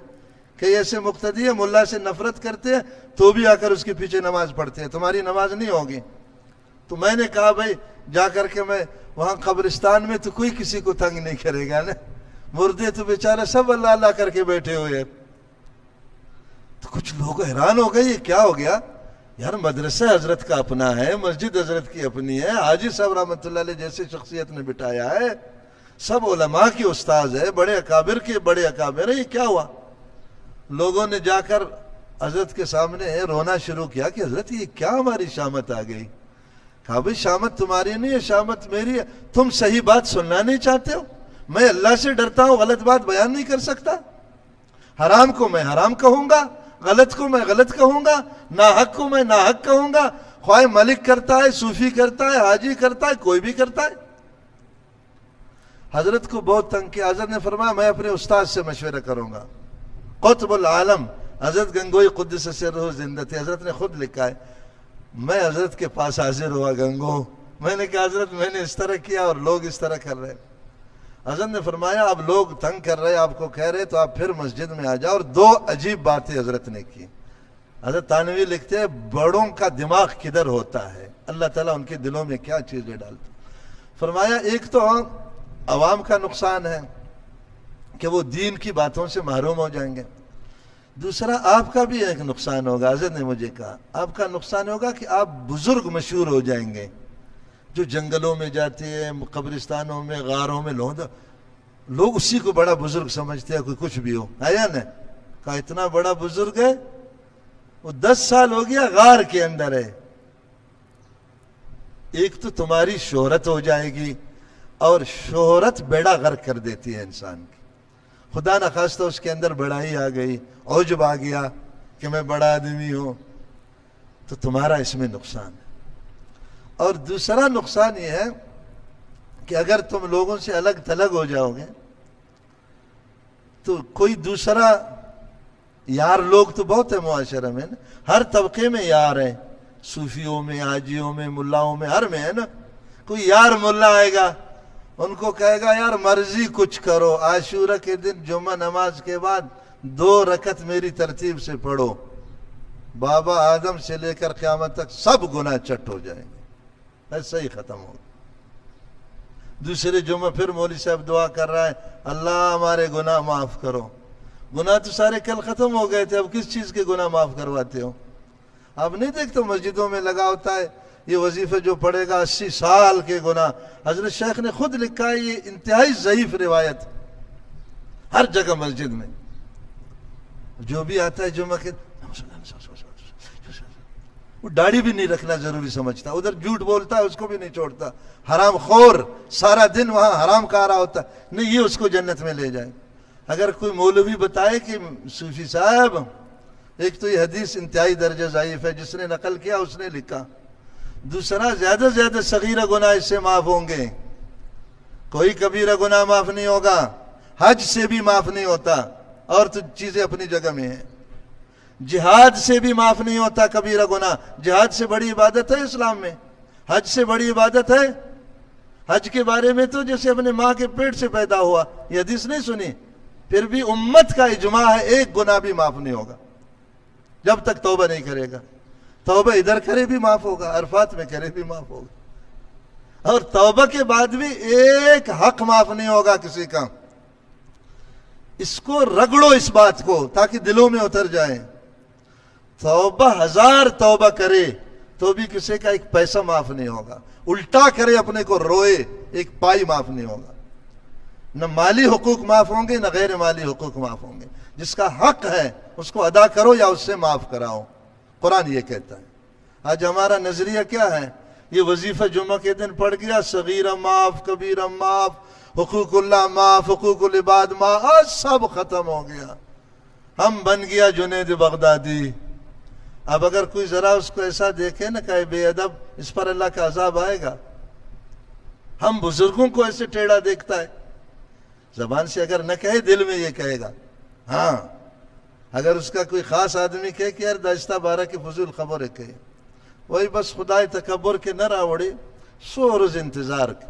کہ ایسے مقتدی ہے ملا سے نفرت کرتے ہیں تو بھی آ کر اس کے پیچھے نماز پڑھتے ہیں، تمہاری نماز نہیں ہوگی۔ تو میں نے کہا بھائی جا کر کے میں وہاں قبرستان میں تو کوئی کسی کو تنگ نہیں کرے گا نا، مردے تو بیچارے سب اللہ اللہ کر کے بیٹھے ہوئے ہیں۔ تو کچھ لوگ حیران ہو گئے یہ کیا ہو گیا یار، مدرسہ حضرت کا اپنا ہے، مسجد حضرت کی اپنی ہے، حاجی صاحب رحمۃ اللہ علیہ جیسے شخصیت نے بٹھایا ہے، سب علماء کی استاذ ہے، بڑے اکابر کے بڑے اکابر ہے، یہ کیا ہوا؟ لوگوں نے جا کر حضرت کے سامنے رونا شروع کیا کہ حضرت یہ کیا ہماری شامت آ گئی؟ کہا بھئی شامت تمہاری نہیں ہے، شامت میری ہے، تم صحیح بات سننا نہیں چاہتے ہو، میں اللہ سے ڈرتا ہوں، غلط بات بیان نہیں کر سکتا، حرام کو میں حرام کہوں گا، غلط کو میں غلط کہوں گا، ناحق کو میں ناحق کہوں گا، خواہ ملک کرتا ہے، صوفی کرتا ہے، حاجی کرتا ہے، کوئی بھی کرتا ہے۔ حضرت کو بہت تنگ کیا۔ حضرت نے فرمایا میں اپنے استاد سے مشورہ کروں گا۔ قطب العالم حضرت گنگوئی قدس سرہ زندہ تھے، حضرت نے خود لکھا ہے میں حضرت کے پاس حاضر ہوا گنگو، میں نے کہا حضرت میں نے اس طرح کیا اور لوگ اس طرح کر رہے۔ حضرت نے فرمایا اب لوگ تنگ کر رہے آپ کو کہہ رہے تو آپ پھر مسجد میں آ جاؤ۔ اور دو عجیب باتیں حضرت نے کی۔ حضرت تانوی لکھتے ہیں بڑوں کا دماغ کدھر ہوتا ہے، اللہ تعالیٰ ان کے دلوں میں کیا چیزیں ڈالتے۔ فرمایا ایک تو عوام کا نقصان ہے کہ وہ دین کی باتوں سے محروم ہو جائیں گے، دوسرا آپ کا بھی ایک نقصان ہوگا۔ حضرت نے مجھے کہا آپ کا نقصان ہوگا کہ آپ بزرگ مشہور ہو جائیں گے، جو جنگلوں میں جاتے ہیں، قبرستانوں میں، غاروں میں، لوگ اسی کو بڑا بزرگ سمجھتے ہیں، کوئی کچھ بھی ہو آیا نا، کہا اتنا بڑا بزرگ ہے، وہ 10 سال ہو گیا غار کے اندر ہے۔ ایک تو تمہاری شہرت ہو جائے گی، اور شہرت بیڑا غرق کر دیتی ہے انسان کی، خدا نخواستہ اس کے اندر بڑائی آ گئی، عجب آ گیا کہ میں بڑا آدمی ہوں، تو تمہارا اس میں نقصان ہے۔ اور دوسرا نقصان یہ ہے کہ اگر تم لوگوں سے الگ تھلگ ہو جاؤ گے تو کوئی دوسرا یار، لوگ تو بہت ہے معاشرہ میں نا، ہر طبقے میں یار ہیں، صوفیوں میں، حاجیوں میں، ملاؤں میں، ہر میں ہے نا، کوئی یار ملا آئے گا ان کو کہے گا یار مرضی کچھ کرو، عاشورہ کے دن جمعہ نماز کے بعد 2 رکعت میری ترتیب سے پڑھو، بابا آدم سے لے کر قیامت تک سب گناہ چٹ ہو جائیں گے، ایسا ہی ختم ہوگا۔ دوسرے جمعہ پھر مولوی صاحب دعا کر رہا ہے اللہ ہمارے گناہ معاف کرو، گناہ تو سارے کل ختم ہو گئے تھے، اب کس چیز کے گناہ معاف کرواتے ہو؟ آپ نہیں دیکھتے مسجدوں میں لگا ہوتا ہے یہ وظیفہ جو پڑھے گا 80 سال کے گناہ۔ حضرت شیخ نے خود لکھا ہے یہ انتہائی ضعیف روایت، ہر جگہ مسجد میں جو بھی آتا ہے جمعہ کے وہ داڑھی بھی نہیں رکھنا ضروری سمجھتا، ادھر جھوٹ بولتا ہے اس کو بھی نہیں چھوڑتا، حرام خور سارا دن وہاں حرام کھا رہا ہوتا ہے، نہیں یہ اس کو جنت میں لے جائے۔ اگر کوئی مولوی بتائے کہ صوفی صاحب ایک تو یہ حدیث انتہائی درجہ ضعیف ہے، جس نے نقل کیا اس نے لکھا، دوسرا زیادہ سے زیادہ صغیرہ گناہ اس سے معاف ہوں گے، کوئی کبیرہ گناہ معاف نہیں ہوگا، حج سے بھی معاف نہیں ہوتا، اور تو چیزیں اپنی جگہ میں ہیں، جہاد سے بھی معاف نہیں ہوتا کبیرہ گناہ، جہاد سے بڑی عبادت ہے اسلام میں، حج سے بڑی عبادت ہے۔ حج کے بارے میں تو جیسے اپنے ماں کے پیٹ سے پیدا ہوا، یہ حدیث نہیں سنی، پھر بھی امت کا اجماع ہے ایک گناہ بھی معاف نہیں ہوگا جب تک توبہ نہیں کرے گا، توبہ ادھر کرے بھی معاف ہوگا، عرفات میں کرے بھی معاف ہوگا، اور توبہ کے بعد بھی ایک حق معاف نہیں ہوگا کسی کا۔ اس کو رگڑو اس بات کو تاکہ دلوں میں اتر جائیں، توبہ 1000 توبہ کرے تو بھی کسی کا ایک پیسہ معاف نہیں ہوگا، الٹا کرے اپنے کو روئے ایک پائی معاف نہیں ہوگا، نہ مالی حقوق معاف ہوں گے نہ غیر مالی حقوق معاف ہوں گے، جس کا حق ہے اس کو ادا کرو یا اس سے معاف کراؤ، قرآن یہ کہتا ہے۔ آج ہمارا نظریہ کیا ہے یہ وظیفہ جمعہ کے دن پڑھ گیا، صغیرہ معاف، کبیرہ معاف، حقوق اللہ معاف، حقوق العباد معاف، سب ختم ہو گیا، ہم بن گیا جنید بغدادی۔ اب اگر کوئی ذرا اس کو ایسا دیکھے نا کہ بے ادب، اس پر اللہ کا عذاب آئے گا۔ ہم بزرگوں کو ایسے ٹیڑھا دیکھتا ہے، زبان سے اگر نہ کہے دل میں یہ کہے گا۔ ہاں اگر اس کا کوئی خاص آدمی کہے کہ یار داشتہ بارہ کی فضول خبر ہے، کہے وہی بس خدای تکبر کے نہ راوڑے سو روز انتظار کے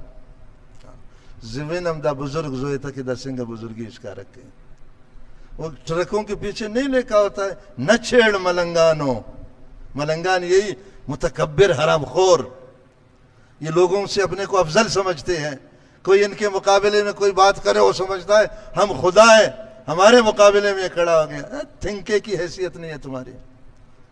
زمین ہم دا بزرگ زوئے تھا کہ دا سنگا بزرگی اس کا رکھے۔ وہ ٹرکوں کے پیچھے نہیں لکھا ہوتا ہے نہ چھیڑ ملنگانوں، ملنگان یہی متکبر حرام خور، یہ لوگوں سے اپنے کو افضل سمجھتے ہیں، کوئی ان کے مقابلے میں کوئی بات کرے وہ سمجھتا ہے ہم خدا ہیں، ہمارے مقابلے میں یہ کھڑا ہو گیا۔ تھنکے کی حیثیت نہیں ہے تمہاری،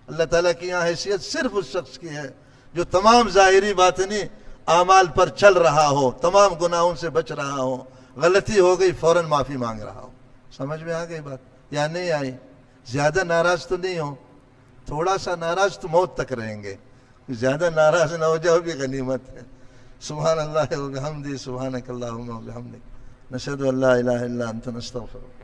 اللہ تعالیٰ کی یہاں حیثیت صرف اس شخص کی ہے جو تمام ظاہری باطنی اعمال پر چل رہا ہو، تمام گناہوں سے بچ رہا ہو، غلطی ہو گئی فوراً معافی مانگ رہا ہو۔ سمجھ میں آ گئی بات یا نہیں آئی؟ زیادہ ناراض تو نہیں ہو، تھوڑا سا ناراض تو موت تک رہیں گے، زیادہ ناراض نہ ہو جاؤ بھی غنیمت ہے۔ سبحان اللہ و بحمدہ، سبحانک اللہم و بحمدک، نشہد ان لا الہ الا انت، نستغفرک۔